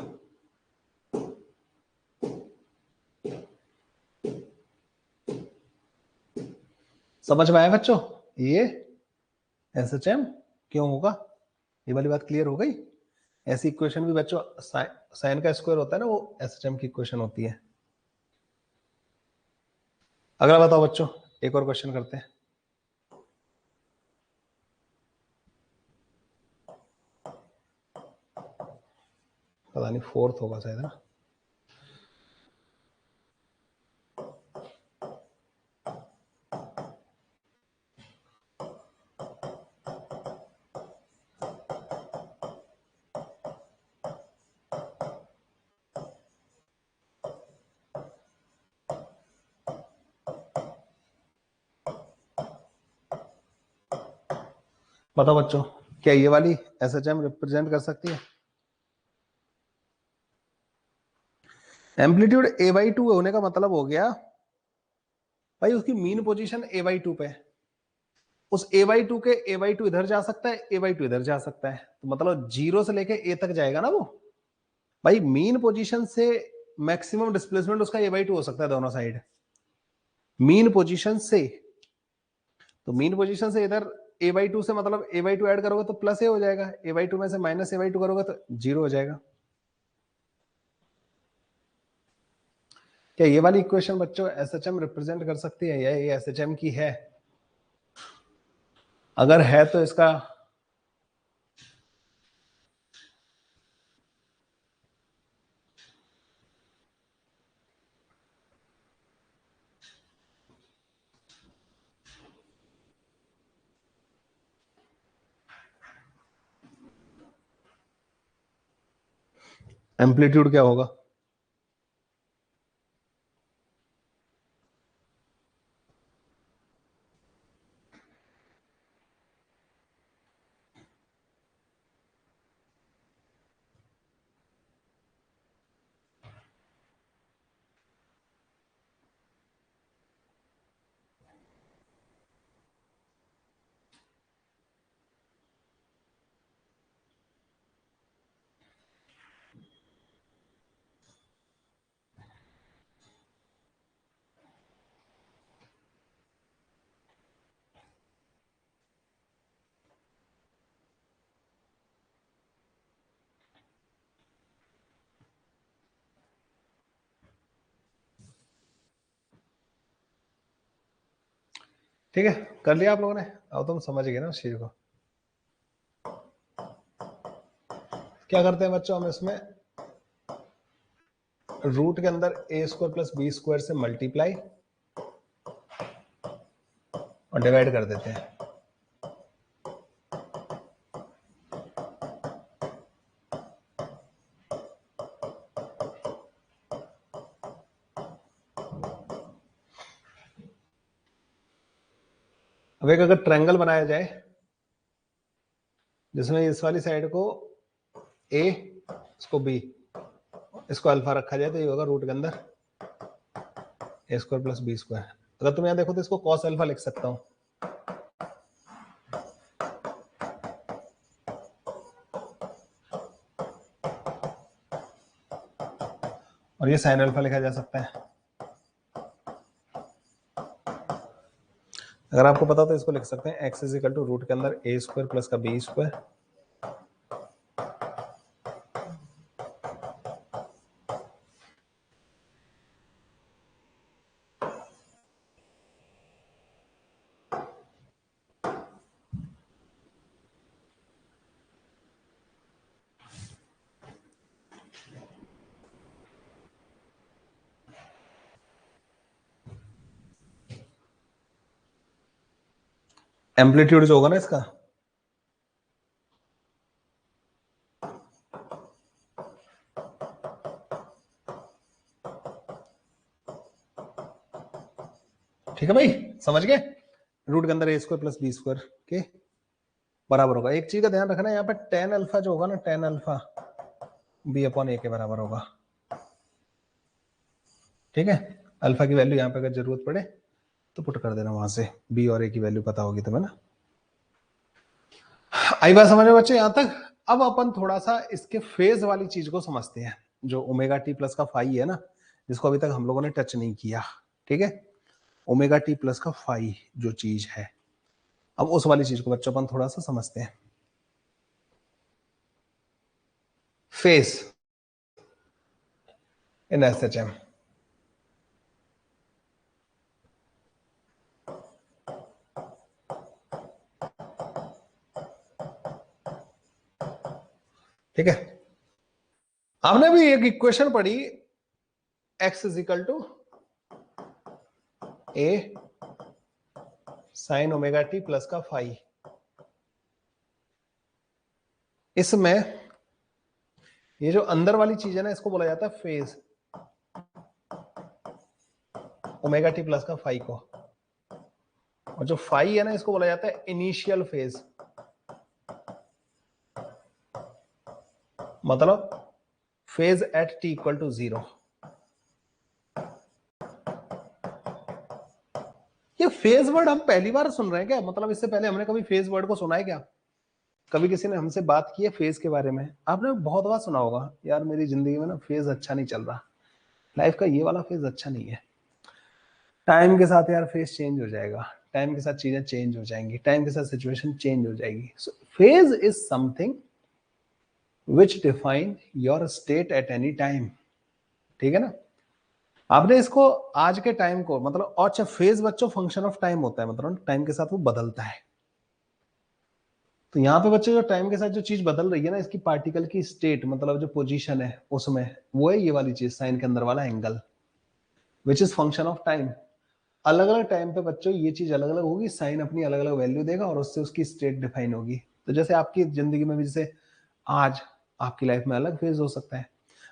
समझ में आया बच्चों? ये SHM क्यों होगा, ये वाली बात क्लियर हो गई। ऐसी इक्वेशन भी बच्चों, साइन का स्क्वायर होता है ना, वो SHM की इक्वेशन होती है। अगला बताओ बच्चों, एक और क्वेश्चन करते हैं। पता नहीं फोर्थ होगा शायद ना। बताओ बच्चों, क्या ये वाली SHM रिप्रेजेंट कर सकती है? एम्पलीट्यूड a बाई 2 होने का मतलब हो गया भाई उसकी मीन पोजीशन a बाई 2 पे है। उस a बाई 2 के a बाई 2 इधर जा सकता है, a बाई 2 इधर जा सकता है, तो मतलब 0 से लेके a तक जाएगा ना वो। भाई मीन पोजीशन से मैक्सिमम डिस्प्लेसमेंट उसका a बाई 2 हो सकता है दोनों साइड, मीन पोजीशन से। तो मीन पोजीशन से इधर a बाई 2 से मतलब a बाई 2 ऐड करोगे तो प्लस a हो जाएगा, a बाई 2 में से माइनस a बाई 2 करोगे तो 0 हो जाएगा। क्या ये वाली इक्वेशन बच्चों SHM रिप्रेजेंट कर सकती है, या ये SHM की है? अगर है तो इसका एम्पलीट्यूड क्या होगा? ठीक है, कर लिया आप लोगों ने? अब तुम समझ गए ना उस चीज को। क्या करते हैं बच्चों, हम इसमें रूट के अंदर a square plus B square से मल्टीप्लाई और डिवाइड कर देते हैं। अब एक अगर ट्रायंगल बनाया जाए, जिसमें इस वाली साइड को ए, इसको बी, इसको अल्फा रखा जाए तो ये होगा रूट के अंदर A square plus B square. अगर तुम यहां देखो तो इसको कॉस अल्फा लिख सकता हूं, और ये साइन अल्फा लिखा जा सकता है। अगर आपको पता तो इसको लिख सकते हैं X is equal to root के अंदर ए स्क्वायर प्लस का बी स्क्वायर, एम्पलीट्यूड जो होगा ना इसका, ठीक है भाई, समझ गए? रूट के अंदर A square plus B square के बराबर होगा। एक चीज का ध्यान रखना, यहाँ पे टेन अल्फा जो होगा ना, टेन अल्फा बी अपॉन ए के बराबर होगा, ठीक है। अल्फा की वैल्यू यहाँ पे अगर जरूरत पड़े तो पुट कर देना वहां से, बी और ए की वैल्यू पता होगी तुम्हें ना। आई बात समझ में बच्चे यहां तक? अब अपन थोड़ा सा इसके फेज वाली चीज को समझते हैं, जो ओमेगा टी प्लस का फाई है ना, जिसको अभी तक हम लोगों ने टच नहीं किया, ठीक है। ओमेगा टी प्लस का फाई जो चीज है, अब उस वाली चीज को बच्चों अपन थोड़ा सा समझते हैं। फेस इन एसएचएम, ठीक है। आपने भी एक इक्वेशन पढ़ी, X is equal to A sine omega T plus का फाई। इसमें ये जो अंदर वाली चीज है ना, इसको बोला जाता है फेज, ओमेगा टी प्लस का फाई को, और जो फाई है ना, इसको बोला जाता है इनिशियल फेज, मतलब phase at T equal to 0। ये फेज वर्ड हम पहली बार सुन रहे हैं क्या? मतलब इससे पहले हमने कभी फेज वर्ड को सुना है क्या? कभी किसी ने हमसे बात की है फेज के बारे में? आपने बहुत बार सुना होगा, यार मेरी जिंदगी में ना फेज अच्छा नहीं चल रहा, लाइफ का ये वाला फेज अच्छा नहीं है। टाइम के साथ यार फेज चेंज हो जाएगा, टाइम के साथ चीजें चेंज हो जाएंगी, टाइम के साथ सिचुएशन चेंज हो जाएगी। So phase is something which define your state at any time, ठीक है ना। आपने इसको आज के टाइम को मतलब, अच्छा फेज बच्चों फंक्शन ऑफ टाइम होता है, मतलब टाइम के साथ वो बदलता है। तो यहाँ पे बच्चों जो टाइम के साथ जो चीज बदल रही है ना, इसकी पार्टिकल की स्टेट मतलब जो पोजीशन है उसमें, वो है ये वाली चीज साइन के अंदर वाला angle, which is function of time. अलग अलग टाइम पे बच्चों ये चीज अलग अलग होगी, साइन अपनी अलग अलग वैल्यू देगा और उससे उसकी स्टेट डिफाइन होगी। तो जैसे आपकी जिंदगी में भी, जैसे आज आपकी लाइफ में अलग फेज हो सकता है।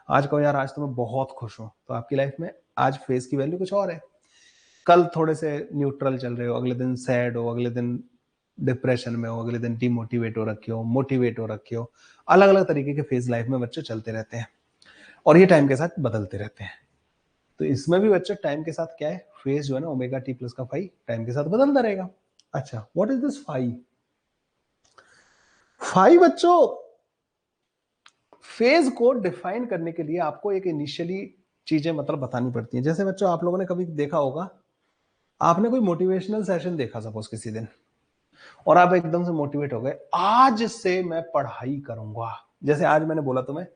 आज कहो यार आज तो मैं बहुत खुश हूं, तो आपकी लाइफ में आज फेज की वैल्यू कुछ और है। कल थोड़े से न्यूट्रल चल रहे हो, अगले दिन सैड हो, अगले दिन डिप्रेशन में हो, अगले दिन डिमोटिवेट हो रखे हो, मोटिवेट हो रखे हो। अलग अलग तरीके के फेज लाइफ में बच्चे चलते रहते हैं, और ये टाइम के साथ बदलते रहते हैं। तो इसमें भी बच्चे टाइम के साथ क्या है, फेज जो है ना ओमेगा टी प्लस का फाई टाइम के साथ बदलता रहेगा। अच्छा, what is this phi? Phi बच्चों फेज को डिफाइन करने के लिए आपको एक इनिशियली चीजें मतलब बतानी पड़ती हैं। जैसे बच्चों आप लोगों ने कभी देखा होगा, आपने कोई मोटिवेशनल सेशन देखा सपोज किसी दिन, और आप एकदम से मोटिवेट हो गए, आज से मैं पढ़ाई करूंगा। जैसे आज मैंने बोला तुम्हें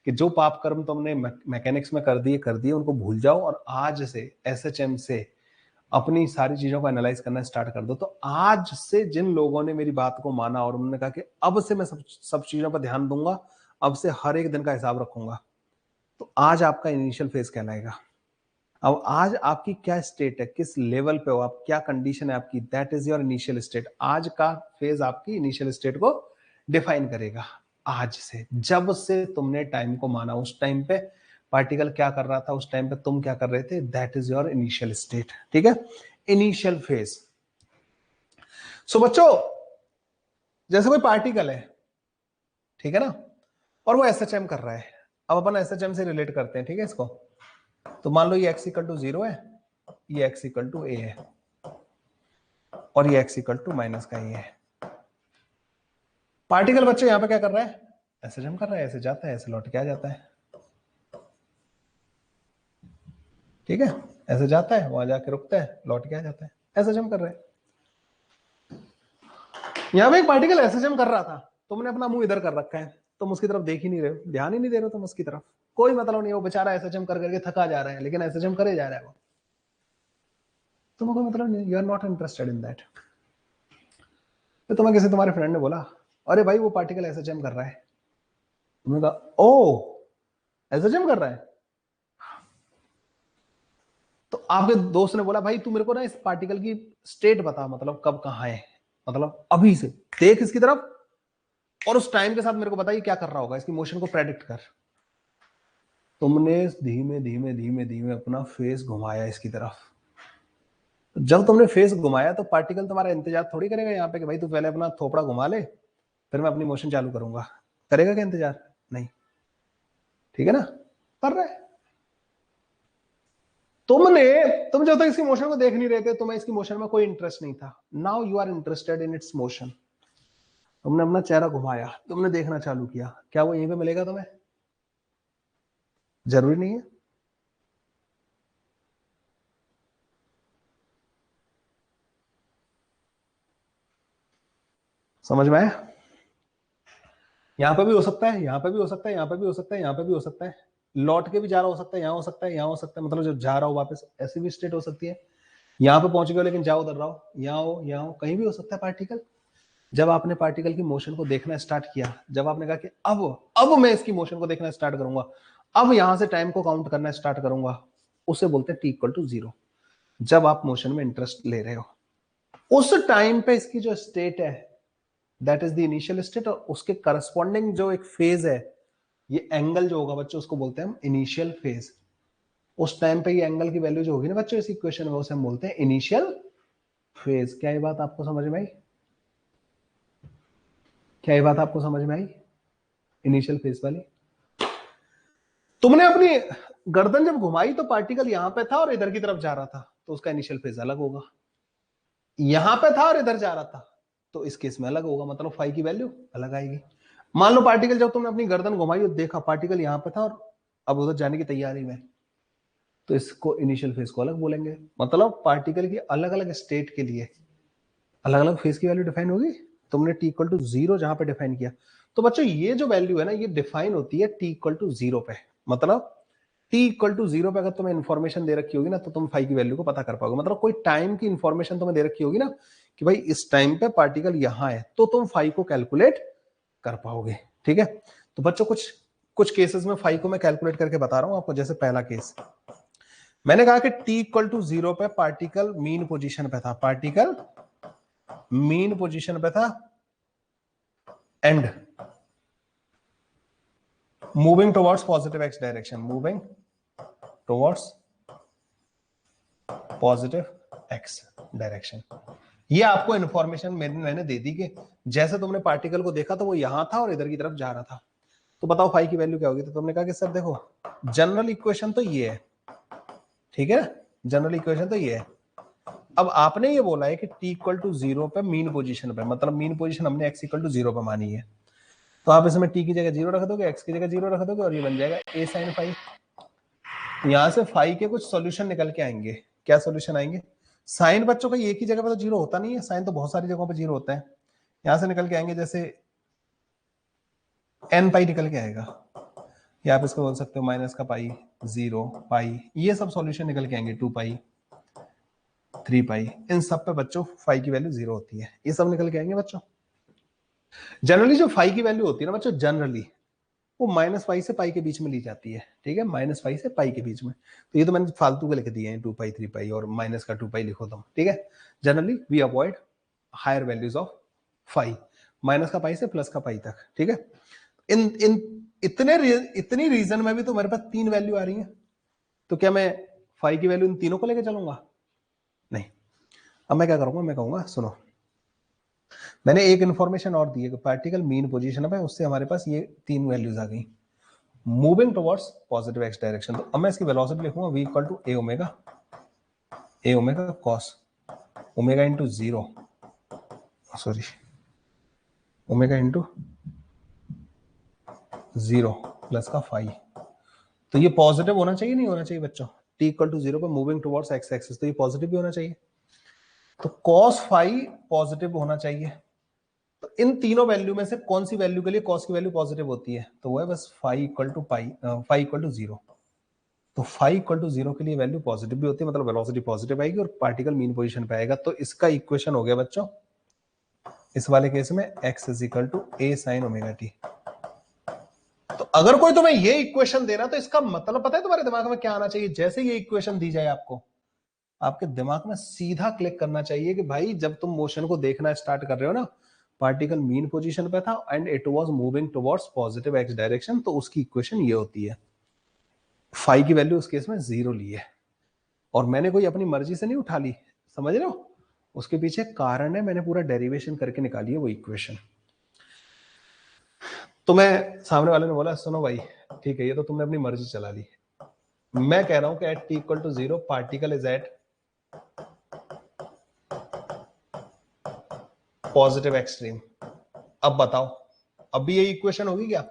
कि जो पाप कर्म तुमने मैकेनिक्स में कर दिए उनको भूल जाओ, और आज से एसएचएम से अपनी सारी चीजों को एनालाइज करना स्टार्ट कर दो। तो आज से जिन लोगों ने मेरी बात को माना और उन्होंने कहा कि अब से मैं सब चीजों पर ध्यान दूंगा, अब से हर एक दिन का हिसाब रखूंगा, तो आज आपका इनिशियल फेज कहलाएगा। अब आज आपकी क्या स्टेट है, किस लेवल पे हो आप, क्या कंडीशन है आपकी, that is your initial state. आज का फेज आपकी इनिशियल स्टेट को डिफाइन करेगा। आज से, जब से तुमने टाइम को माना, उस टाइम पे पार्टिकल क्या कर रहा था, उस टाइम पे तुम क्या कर रहे थे, that is your initial state, ठीक है, इनिशियल फेज। सो बच्चों जैसे कोई पार्टिकल है, ठीक है ना, और वो एसएचएम कर रहा है। अब अपन एसएचएम से रिलेट करते हैं, ठीक है इसको। तो मान लो ये x इक्वल टू 0 है, ये x इक्वल टू a है, और ये x इक्वल टू माइनस का ये है। पार्टिकल बच्चे यहां पे क्या कर रहा है, एसएचएम कर रहा है, ऐसे जाता है, ऐसे लौट के आ जाता है, ठीक है, ऐसे जाता है, वहां जाके रुकता है, लौट के आ जाता है, एसएचएम कर रहा है। यहां पे एक पार्टिकल एसएचएम कर रहा था, तुमने अपना मुंह इधर कर रखा है, तुम उसकी तरफ देख ही नहीं रहे हो, ध्यान ही नहीं दे रहे हो तुम उसकी तरफ, कोई मतलब नहीं, वो बेचारा एसएचएम कर करके थका जा रहा है, लेकिन एसएचएम करे जा रहा है वो, तुम्हें कोई मतलब नहीं, you are not interested in that. तो तुम्हें किसी तुम्हारे फ्रेंड ने बोला, अरे भाई वो पार्टिकल एसएचएम कर रहा है, तुमने कहा ओ एसएचएम कर रहा है। तो आपके दोस्त ने बोला, भाई तू मेरे को ना इस पार्टिकल की स्टेट बता, मतलब कब कहाँ है, मतलब अभी से देख इसकी तरफ, और उस टाइम के साथ मेरे को बताइए क्या कर रहा होगा, इसकी मोशन को प्रेडिक्ट कर। तुमने धीमे धीमे धीमे धीमे अपना फेस घुमाया इसकी तरफ। जब तुमने फेस घुमाया तो पार्टिकल तुम्हारा इंतजार थोड़ी करेगा यहाँ पे कि भाई तू पहले अपना थोपड़ा घुमा ले, फिर मैं अपनी मोशन चालू करूंगा, करेगा क्या इंतजार, नहीं, ठीक है ना, कर रहा है। तुम जब तक इसकी मोशन को देख नहीं रहे थे, तुम्हें इसकी मोशन में कोई इंटरेस्ट नहीं था, now you are interested in its motion. तुमने अपना चेहरा घुमाया, तुमने देखना चालू किया, क्या वो यहीं पे मिलेगा तुम्हें, जरूरी नहीं है। समझ में आया, यहां पे भी हो सकता है, यहां पे भी हो सकता है, यहां पे भी हो सकता है, यहां पे भी हो सकता है, लौट के भी जा रहा हो सकता है, यहां हो सकता है, यहां हो सकता है, मतलब जब जा रहा हो वापस, ऐसी भी स्टेट हो सकती है, यहां पे पहुंच गए लेकिन जा उधर रहा हो, यहाँ हो, कहीं भी हो सकता है पार्टिकल। जब आपने पार्टिकल की मोशन को देखना स्टार्ट किया, जब आपने कहा कि अब मैं इसकी मोशन को देखना स्टार्ट करूंगा, अब यहां से टाइम को काउंट करना स्टार्ट करूंगा, उसे बोलते हैं टी इक्वल टू 0। जब आप मोशन में इंटरेस्ट ले रहे हो, उस टाइम पे इसकी जो स्टेट है that is the initial state, और उसके करस्पॉन्डिंग जो एक फेज है, ये एंगल जो होगा बच्चों उसको बोलते हैं हम इनिशियल फेज। उस टाइम पे ये एंगल की वैल्यू जो होगी ना बच्चों इस इक्वेशन में, उसे हम बोलते हैं इनिशियल फेज। क्या ये बात आपको समझ में आई, क्या ये बात आपको समझ में आई, इनिशियल फेज वाली। तुमने अपनी गर्दन जब घुमाई तो पार्टिकल यहां पे था और इधर की तरफ जा रहा था, तो उसका इनिशियल फेज अलग होगा, यहां पे था और इधर जा रहा था तो इस केस में अलग होगा, मतलब फाई की वैल्यू अलग आएगी। मान लो पार्टिकल जब तुमने अपनी गर्दन घुमाई और देखा पार्टिकल यहां पे था और अब उधर जाने की तैयारी में, तो इसको इनिशियल फेज को अलग बोलेंगे। मतलब पार्टिकल की अलग अलग स्टेट के लिए अलग अलग फेज की वैल्यू डिफाइन होगी। तुमने टी इक्वल टू 0 जहां पे डिफाइन किया, तो बच्चों ये जो वैल्यू है ना, ये डिफाइन होती है टी इक्वल टू 0 पे। मतलब टी इक्वल टू 0 पे अगर तुम्हें इन्फॉर्मेशन दे रखी होगी ना, तो तुम फाई की वैल्यू को पता कर पाओगे। मतलब कोई टाइम की इन्फॉर्मेशन तुम्हें दे रखी होगी ना कि भाई इस टाइम पे पार्टिकल यहां है, तो तुम फाई को कैलकुलेट कर पाओगे, ठीक है। तो बच्चों कुछ कुछ केसेस में फाई को मैं कैलकुलेट करके बता रहा हूं आपको। जैसे पहला केस मैंने कहा कि टी इक्वल टू 0 पे पार्टिकल मीन पोजीशन पे था, पार्टिकल मीन पोजीशन पे था and moving towards positive x direction, moving towards positive x direction. ये आपको इंफॉर्मेशन मैंने दे दी कि जैसे तुमने पार्टिकल को देखा तो वो यहां था और इधर की तरफ जा रहा था, तो बताओ फाई की वैल्यू क्या होगी। तो तुमने कहा कि सर देखो जनरल इक्वेशन तो ये है, ठीक है, जनरल इक्वेशन तो ये है। अब आपने ये बोला है कि टी इक्वल टू 0 पे मीन पोजीशन पे, मतलब मीन पोजीशन हमने एक्स इक्वल टू 0 पे मानी है, तो आप इसमें टी की जगह 0 रख दोगे, एक्स की जगह 0 रख दोगे, और ये बन जाएगा ए साइन फाई। यहां से फाई के कुछ सॉल्यूशन निकल के आएंगे। क्या सॉल्यूशन आएंगे, साइन बच्चों का एक ही जगह पे तो 0 होता नहीं है, साइन तो बहुत सारी जगहों पे 0 होता है। यहां से निकल के आएंगे जैसे एन पाई निकल के आएगा, या आप इसको बोल सकते हो माइनस का पाई, 0 पाई, ये सब सॉल्यूशन निकल के आएंगे, 2 पाई, 3 पाई, इन सब पे बच्चों फाई की वैल्यू 0 होती है, ये सब निकल के आएंगे बच्चों। जनरली जो फाई की वैल्यू होती है ना बच्चों, जनरली वो माइनस पाई से पाई के बीच में ली जाती है, ठीक है, माइनस पाई से पाई के बीच में। तो ये तो मैंने फालतू के लिख दिए हैं, 2 पाई 3 पाई और माइनस का 2 पाई लिखो तुम, ठीक है। Generally we avoid higher values of phi, minus का पाई से प्लस का पाई तक, ठीक है। इन इन इतनी रीजन में भी तो मेरे पास 3 वैल्यू आ रही है, तो क्या मैं फाई की वैल्यू इन तीनों को लेकर चलूंगा, नहीं। अब मैं क्या करूंगा, मैं कहूंगा सुनो मैंने एक इंफॉर्मेशन और दी है कि पार्टिकल मीन पोजीशन पे, उससे हमारे पास ये 3 वैल्यूज आ गई, moving towards positive x direction. तो अब मैं इसकी वेलोसिटी लिखूंगा v equal to a omega cos omega into 0, sorry omega into 0 plus का फाई। तो ये पॉजिटिव होना चाहिए नहीं होना चाहिए बच्चों? t इक्वल टू 0 पर मूविंग टुवर्ड्स एक्स एक्सिस, तो ये पॉजिटिव भी होना चाहिए। तो cos फाई पॉजिटिव होना चाहिए। तो इन तीनों वैल्यू में से कौन सी वैल्यू के लिए cos की वैल्यू पॉजिटिव होती है? तो वो है बस फाई इक्वल टू 0। तो फाई इक्वल टू 0 के लिए वैल्यू पॉजिटिव भी होती है, मतलब वेलोसिटी पॉजिटिव आएगी और पार्टिकल मीन पोजीशन पे आएगा। तो इसका इक्वेशन हो गया बच्चों इस वाले केस में x is equal to a sin omega t. तो अगर कोई तुम्हें ये इक्वेशन देना तो इसका मतलब पता है तुम्हारे दिमाग में क्या आना चाहिए? जैसे ये इक्वेशन दी जाए आपको, आपके दिमाग में सीधा क्लिक करना चाहिए कि भाई जब तुम मोशन को देखना स्टार्ट कर रहे हो ना, पार्टिकल मीन पोजीशन पे था and it was moving towards positive x direction, तो उसकी इक्वेशन ये होती है। फाई की वैल्यू उस केस में 0 ली है और मैंने कोई अपनी मर्जी से नहीं उठा ली, समझ रहे हो? उसके पीछे कारण है, मैंने पूरा डेरिवेशन करके निकाली है वो इक्वेशन। तो मैं सामने वाले ने बोला सुनो भाई ठीक है, ये तो तुमने अपनी मर्जी चला ली, मैं कह रहा हूं कि at T equal to 0 particle is at positive extreme. अब बताओ, अब भी ये इक्वेशन होगी क्या?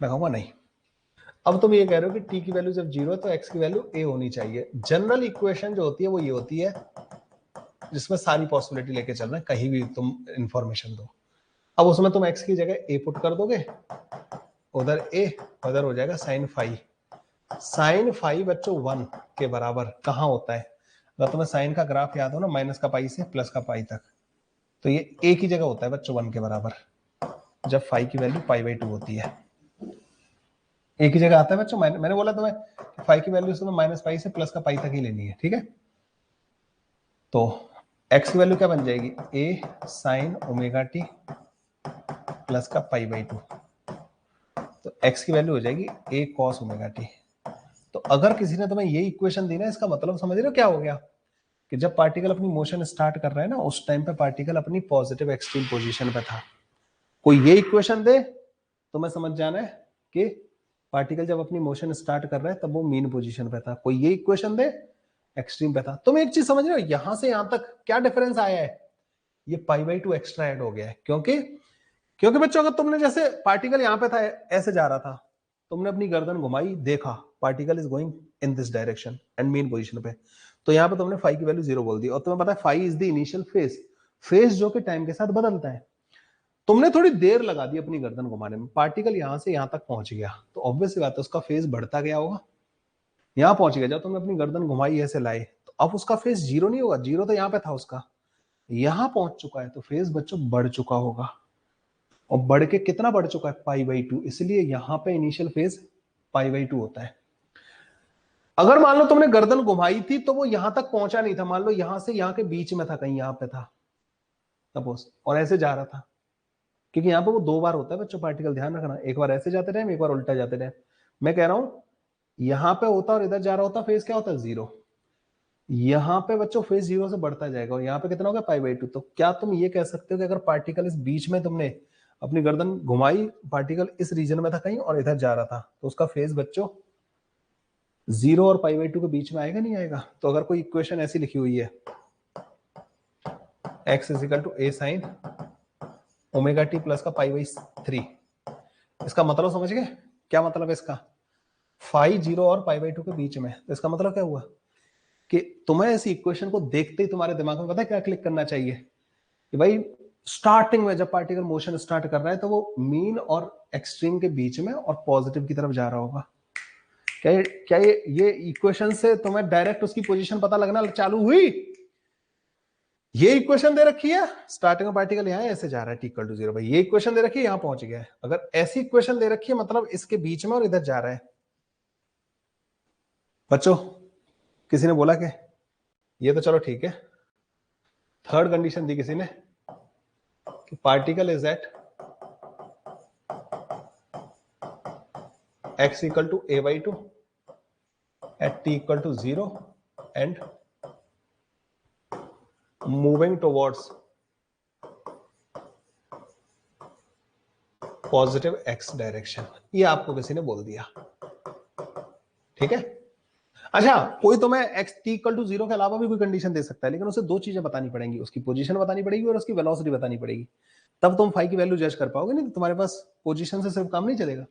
मैं कहूंगा नहीं। अब तुम ये कह रहे हो कि t की वैल्यू जब 0 है तो x की वैल्यू a होनी चाहिए। जनरल इक्वेशन जो होती है वो ये होती है जिसमें सारी पॉसिबिलिटी लेके चल रहे हैं, कहीं भी तुम इंफॉर्मेशन दो। अब उसमें तुम x की जगह a पुट कर दोगे, उधर a, उधर हो जाएगा साइन फाई। साइन फाई बच्चों 1 के बराबर कहां होता है? अगर तुम्हें साइन का ग्राफ याद हो ना, माइनस का पाई से प्लस का पाई तक, तो ये a की जगह होता है बच्चों 1 के बराबर, जब फाई की वैल्यू पाई बाई 2 होती है। एक ही जगह आता है बच्चों, मैंने बोला तुम्हें फाई की वैल्यू तुम्हें माइनस पाई से प्लस का पाई तक ही लेनी है, ठीक है? तो x की वैल्यू क्या बन जाएगी? a sine omega T plus का पाई बाई 2। तो x की वैल्यू हो जाएगी a cos ओमेगा टी। तो अगर किसी ने तुम्हें ये इक्वेशन दी ना, इसका मतलब समझ रहे हो क्या हो गया? कि जब पार्टिकल अपनी मोशन स्टार्ट कर रहा है ना, उस टाइम पे पार्टिकल अपनी पॉजिटिव एक्सट्रीम पोजीशन पे था। कोई ये इक्वेशन दे तो मैं समझ जाना है कि पार्टिकल जब अपनी मोशन स्टार्ट कर रहा है तब वो मीन पोजीशन पे था। कोई ये इक्वेशन दे एक्सट्रीम पे था। तुम एक चीज समझ रहे हो यहां से यहां तक क्या डिफरेंस आया है? ये पाई बाई 2 एक्स्ट्रा ऐड हो गया है। क्योंकि क्योंकि बच्चों अगर तुमने जैसे पार्टिकल यहां पे था, ऐसे जा रहा था, तुमने अपनी गर्दन घुमाई, देखा particle is going in this direction and main position पे, तो यहां पे तुमने फाई की वैल्यू 0 बोल दी। और तुम्हें पता है phi is the initial phase, phase जो कि टाइम के साथ बदलता है। तुमने थोड़ी देर लगा दी अपनी गर्दन घुमाने में, पार्टिकल यहां से यहां तक पहुंच गया, तो ऑब्वियस सी बात है उसका फेज बढ़ता गया होगा। यहां पहुंच गया, जब तुमने अपनी गर्दन घुमाई ऐसे लाए, तो अब उसका फेज 0 नहीं होगा, 0 तो यहां पे था उसका, यहां पहुंच चुका है तो फेज बच्चों बढ़ चुका होगा। और बढ़ के कितना बढ़ चुका है? Pi by 2। इसलिए यहां पे इनिशियल फेज पाई बाई 2 होता है। अगर मान लो तुमने गर्दन घुमाई थी तो वो यहां तक पहुंचा नहीं था, मान लो यहां से यहां के बीच में था, कहीं यहां पे था सपोज, और ऐसे जा रहा था, क्योंकि यहाँ पे वो 2 बार होता है बच्चों पार्टिकल, ध्यान रखना, एक बार ऐसे जाते रहे, एक बार उल्टा जाते रहे। मैं कह रहा हूं यहाँ पे होता और इधर जा रहा होता, फेज क्या होता है? 0। यहाँ पे बच्चों फेज 0 से बढ़ता जाएगा, और यहाँ पे कितना होगा? Pi by 2। तो क्या तुम ये कह सकते हो कि अगर पार्टिकल इस बीच में तुमने अपनी गर्दन घुमाई, पार्टिकल इस रीजन में था कहीं और इधर जा रहा था, तो उसका फेज बच्चों 0 और पाई बाई 2 के बीच में आएगा नहीं आएगा? तो अगर कोई इक्वेशन ऐसी लिखी हुई है x is equal to a sine omega T plus का पाई बाई 3, इसका मतलब समझ गए क्या मतलब है इसका? फाई 0 और पाई बाई 2 के बीच में, तो इसका मतलब क्या हुआ कि तुम्हें ऐसी इक्वेशन को देखते ही तुम्हारे दिमाग में पता है क्या क्लिक करना चाहिए? कि भाई स्टार्टिंग में जब पार्टिकल मोशन स्टार्ट कर रहा है तो वो मीन और एक्सट्रीम के बीच में और पॉजिटिव की तरफ जा रहा होगा। क्या ये इक्वेशन से तुम्हें डायरेक्ट उसकी पोजीशन पता लगना चालू हुई? ये इक्वेशन दे रखी है, स्टार्टिंग में पार्टिकल यहाँ ऐसे जा रहा है, t = 0, भाई ये इक्वेशन दे रखी है, यहां पहुंच गया है। अगर ऐसी इक्वेशन दे रखी है मतलब इसके बीच में और इधर जा रहा है। बच्चों किसी ने बोला कि ये तो चलो ठीक है, थर्ड कंडीशन दी किसी ने कि particle is at x equal to a by 2 at t equal to 0 and moving towards positive x direction, ये आपको किसी ने बोल दिया, ठीक है। अच्छा, कोई तुम्हें एक्स टी इक्वल टू 0 के अलावा भी कोई कंडीशन दे सकता है, लेकिन उसे दो चीजें बतानी पड़ेंगी, उसकी पोजीशन बतानी पड़ेगी और उसकी वेलोसिटी बतानी पड़ेगी, तब तुम फाई की वैल्यू जज कर पाओगे, नहीं तो तुम्हारे पास पोजीशन से सिर्फ काम नहीं चलेगा।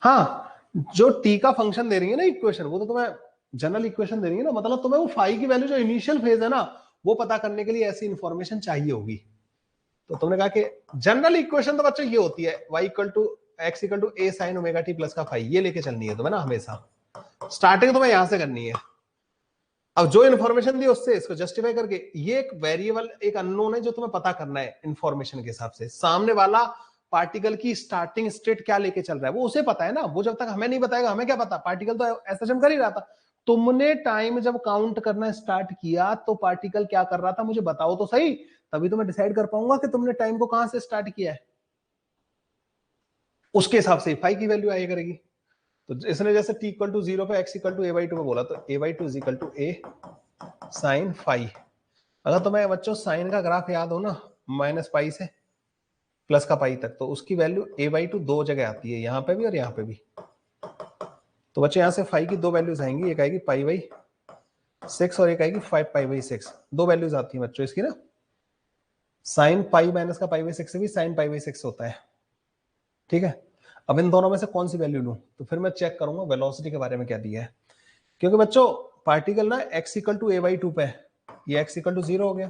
हाँ, जो टी का फंक्शन दे रही है ना इक्वेशन, वो तो तुम्हें जनरल इक्वेशन दे रही है ना, मतलब तुम्हें वो फाई की वैल्यू जो इनिशियल फेज है ना, वो पता करने के लिए ऐसी इंफॉर्मेशन चाहिए होगी। तो तुमने कहा कि जनरल इक्वेशन तो बच्चों ये होती है, y equal to x equal to A sine omega T plus का फाई, ये लेके चलनी है तुम्हें ना हमेशा, स्टार्टिंग तुम्हें यहां से करनी है। अब जो इन्फॉर्मेशन दी उससे इसको जस्टिफाई करके, ये एक वेरिएबल, एक अननोन है जो तुम्हें पता करना है इन्फॉर्मेशन के हिसाब से, सामने वाला पार्टिकल की स्टार्टिंग स्टेट क्या लेके चल रहा है वो उसे पता है ना, वो जब तक हमें नहीं बताएगा हमें क्या पता, पार्टिकल तो एसेशन कर ही रहा था। तुमने टाइम जब काउंट करना स्टार्ट किया तो पार्टिकल क्या कर रहा था मुझे बताओ तो सही, तभी तो मैं डिसाइड कर पाऊंगा कि तुमने टाइम को कहां से स्टार्ट किया है, उसके हिसाब से फाई की वैल्यू आया करेगी। तो इसने जैसे t इक्वल टू 0 पे x इक्वल टू a/2 पे बोला, तो a/2 is equal to a sine phi. अगर तुम्हें बच्चों साइन का ग्राफ याद हो ना, माइनस पाई से प्लस का पाई तक, तो उसकी वैल्यू a/2 दो जगह आती है, यहां पे भी और यहां पे भी। तो बच्चे यहां से फाई की दो वैल्यूज आएंगी, एक आएगी पाई/6 और एक आएगी 5π/6, दो वैल्यूज आती है बच्चों इसकी ना। साइन पाई माइनस का पाई/6 से भी साइन पाई/6 होता है, ठीक है। अब इन दोनों में से कौन सी वैल्यू लूं, तो फिर मैं चेक करूंगा वेलोसिटी के बारे में क्या दिया है, क्योंकि बच्चों पार्टिकल ना x इक्वल टू a/2 पे, ये x इक्वल टू 0 हो गया,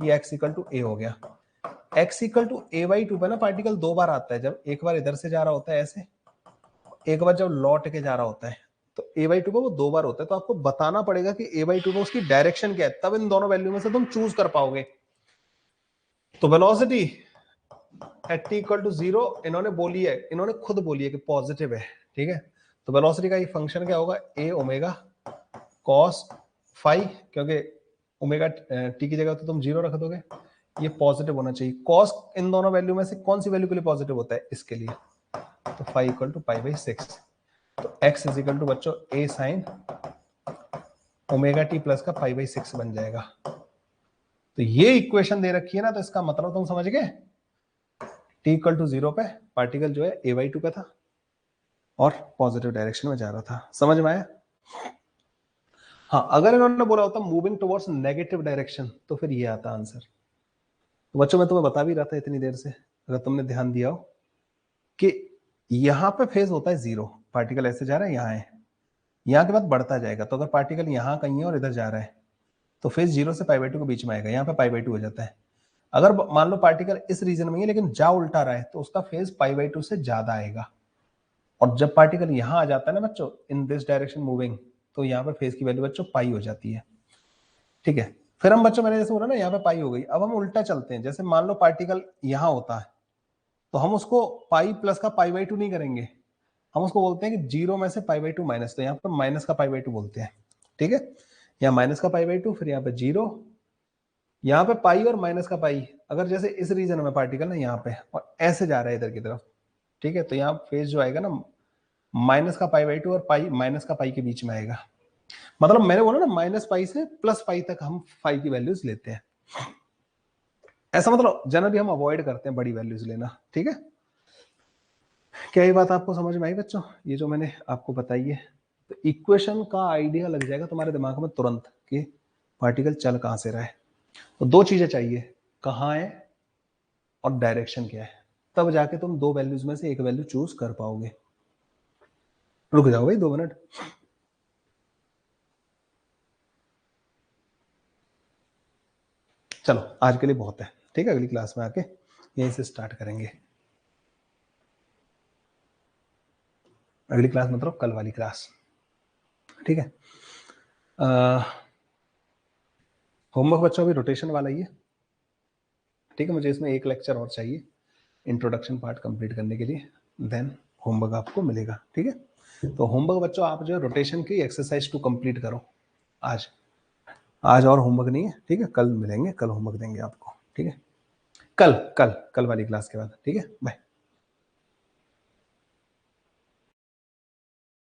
ये x इक्वल टू a हो गया। x इक्वल टू a/2 पे ना पार्टिकल दो बार आता है, जब एक बार इधर से जा रहा होता है ऐसे, एक बार जब लौट के जा रहा होता है, तो a/2 पे वो दो बार होता है। तो आपको बताना पड़ेगा कि a/2 पे उसकी डायरेक्शन क्या है, तब इन दोनों वैल्यू में से तुम चूज कर पाओगे। तो velocity at t equal to 0 इन्होंने बोली है, इन्होंने खुद बोली है कि पॉजिटिव है, ठीक है। तो वेलोसिटी का ये फंक्शन क्या होगा, a ओमेगा कॉस फाई, क्योंकि ओमेगा टी की जगह तो तुम 0 रख दोगे, ये पॉजिटिव होना चाहिए। कॉस इन दोनों वैल्यू में से कौन सी वैल्यू के लिए पॉजिटिव होता है, इसके लिए, तो फाई इक्वल टू पाई/6। तो x इज इक्वल टू बच्चों a sine omega T plus का पाई/6 बन जाएगा। तो ये इक्वेशन दे रखी है ना, तो इसका मतलब तुम समझ गए, t इक्वल टू 0 पे पार्टिकल जो है a/2 पे था और पॉजिटिव डायरेक्शन में जा रहा था। समझ में आया? हाँ, अगर इन्होंने बोला होता मूविंग टुवर्ड्स नेगेटिव डायरेक्शन, तो फिर ये आता आंसर। तो बच्चों मैं तुम्हें बता भी रहा था इतनी देर से, अगर तुमने ध्यान दिया हो, कि यहां पे फेज होता है 0, पार्टिकल ऐसे जा रहा है, यहाँ है, यहाँ के बाद बढ़ता जाएगा। तो अगर पार्टिकल यहाँ कहीं है और इधर जा रहा है, तो फेज 0 से पाई/2 के बीच में आएगा, यहाँ पे पाई/2 हो जाता है। अगर मान लो पार्टिकल इस रीजन में है लेकिन जा उल्टा रहा है, तो उसका फेज पाई/2 से ज्यादा आएगा। और जब पार्टिकल यहाँ आ जाता है ना बच्चों, इन दिस डायरेक्शन मूविंग, तो यहाँ पे फेज की वैल्यू बच्चों पाई हो जाती है, ठीक है। फिर हम बच्चों, मैंने जैसे बोला ना यहाँ पे पाई हो गई, अब हम उल्टा चलते हैं। जैसे मान लो पार्टिकल यहाँ होता है, तो हम उसको पाई प्लस का पाई/2 नहीं करेंगे, हम उसको बोलते हैं कि 0 में से पाई/2 माइनस, तो यहाँ पर माइनस का पाई/2 बोलते हैं, ठीक है। यहाँ माइनस का पाई/2, फिर यहाँ पे 0, यहाँ पे पाई और माइनस का पाई। अगर जैसे इस रीजन में पार्टिकल ना यहाँ पे और ऐसे जा रहा है इधर की तरफ, ठीक है, तो यहाँ फेज जो आएगा ना, माइनस का पाई/2 और पाई माइनस का पाई के बीच में आएगा। मतलब मैंने बोला ना, माइनस पाई से प्लस पाई तक हम फाई की वैल्यूज लेते हैं। ऐसा मतलब जनरली हम अवॉइड करते हैं बड़ी वैल्यूज लेना, ठीक है। क्या ये बात आपको समझ में आई बच्चों, ये जो मैंने आपको बताई है? तो इक्वेशन का आइडिया लग जाएगा तुम्हारे दिमाग में तुरंत कि पार्टिकल चल कहां से रहा है। तो दो चीजें चाहिए, कहां है और डायरेक्शन क्या है, तब जाके तुम दो वैल्यूज में से एक वैल्यू चूज कर पाओगे। रुक जाओ भाई 2 मिनट। चलो आज के लिए बहुत है, ठीक है, अगली क्लास में आके यहीं से स्टार्ट करेंगे। अगली क्लास मतलब कल वाली क्लास, ठीक है। होमवर्क बच्चों अभी रोटेशन वाला ही है, ठीक है। मुझे इसमें एक लेक्चर और चाहिए इंट्रोडक्शन पार्ट कंप्लीट करने के लिए, देन होमवर्क आपको मिलेगा, ठीक है। तो होमवर्क बच्चों आप जो रोटेशन की एक्सरसाइज 2 कंप्लीट करो आज। आज और होमवर्क नहीं है, ठीक है, कल मिलेंगे, कल होमवर्क देंगे आपको, ठीक है। कल कल कल वाली क्लास के बाद, ठीक है। बाय।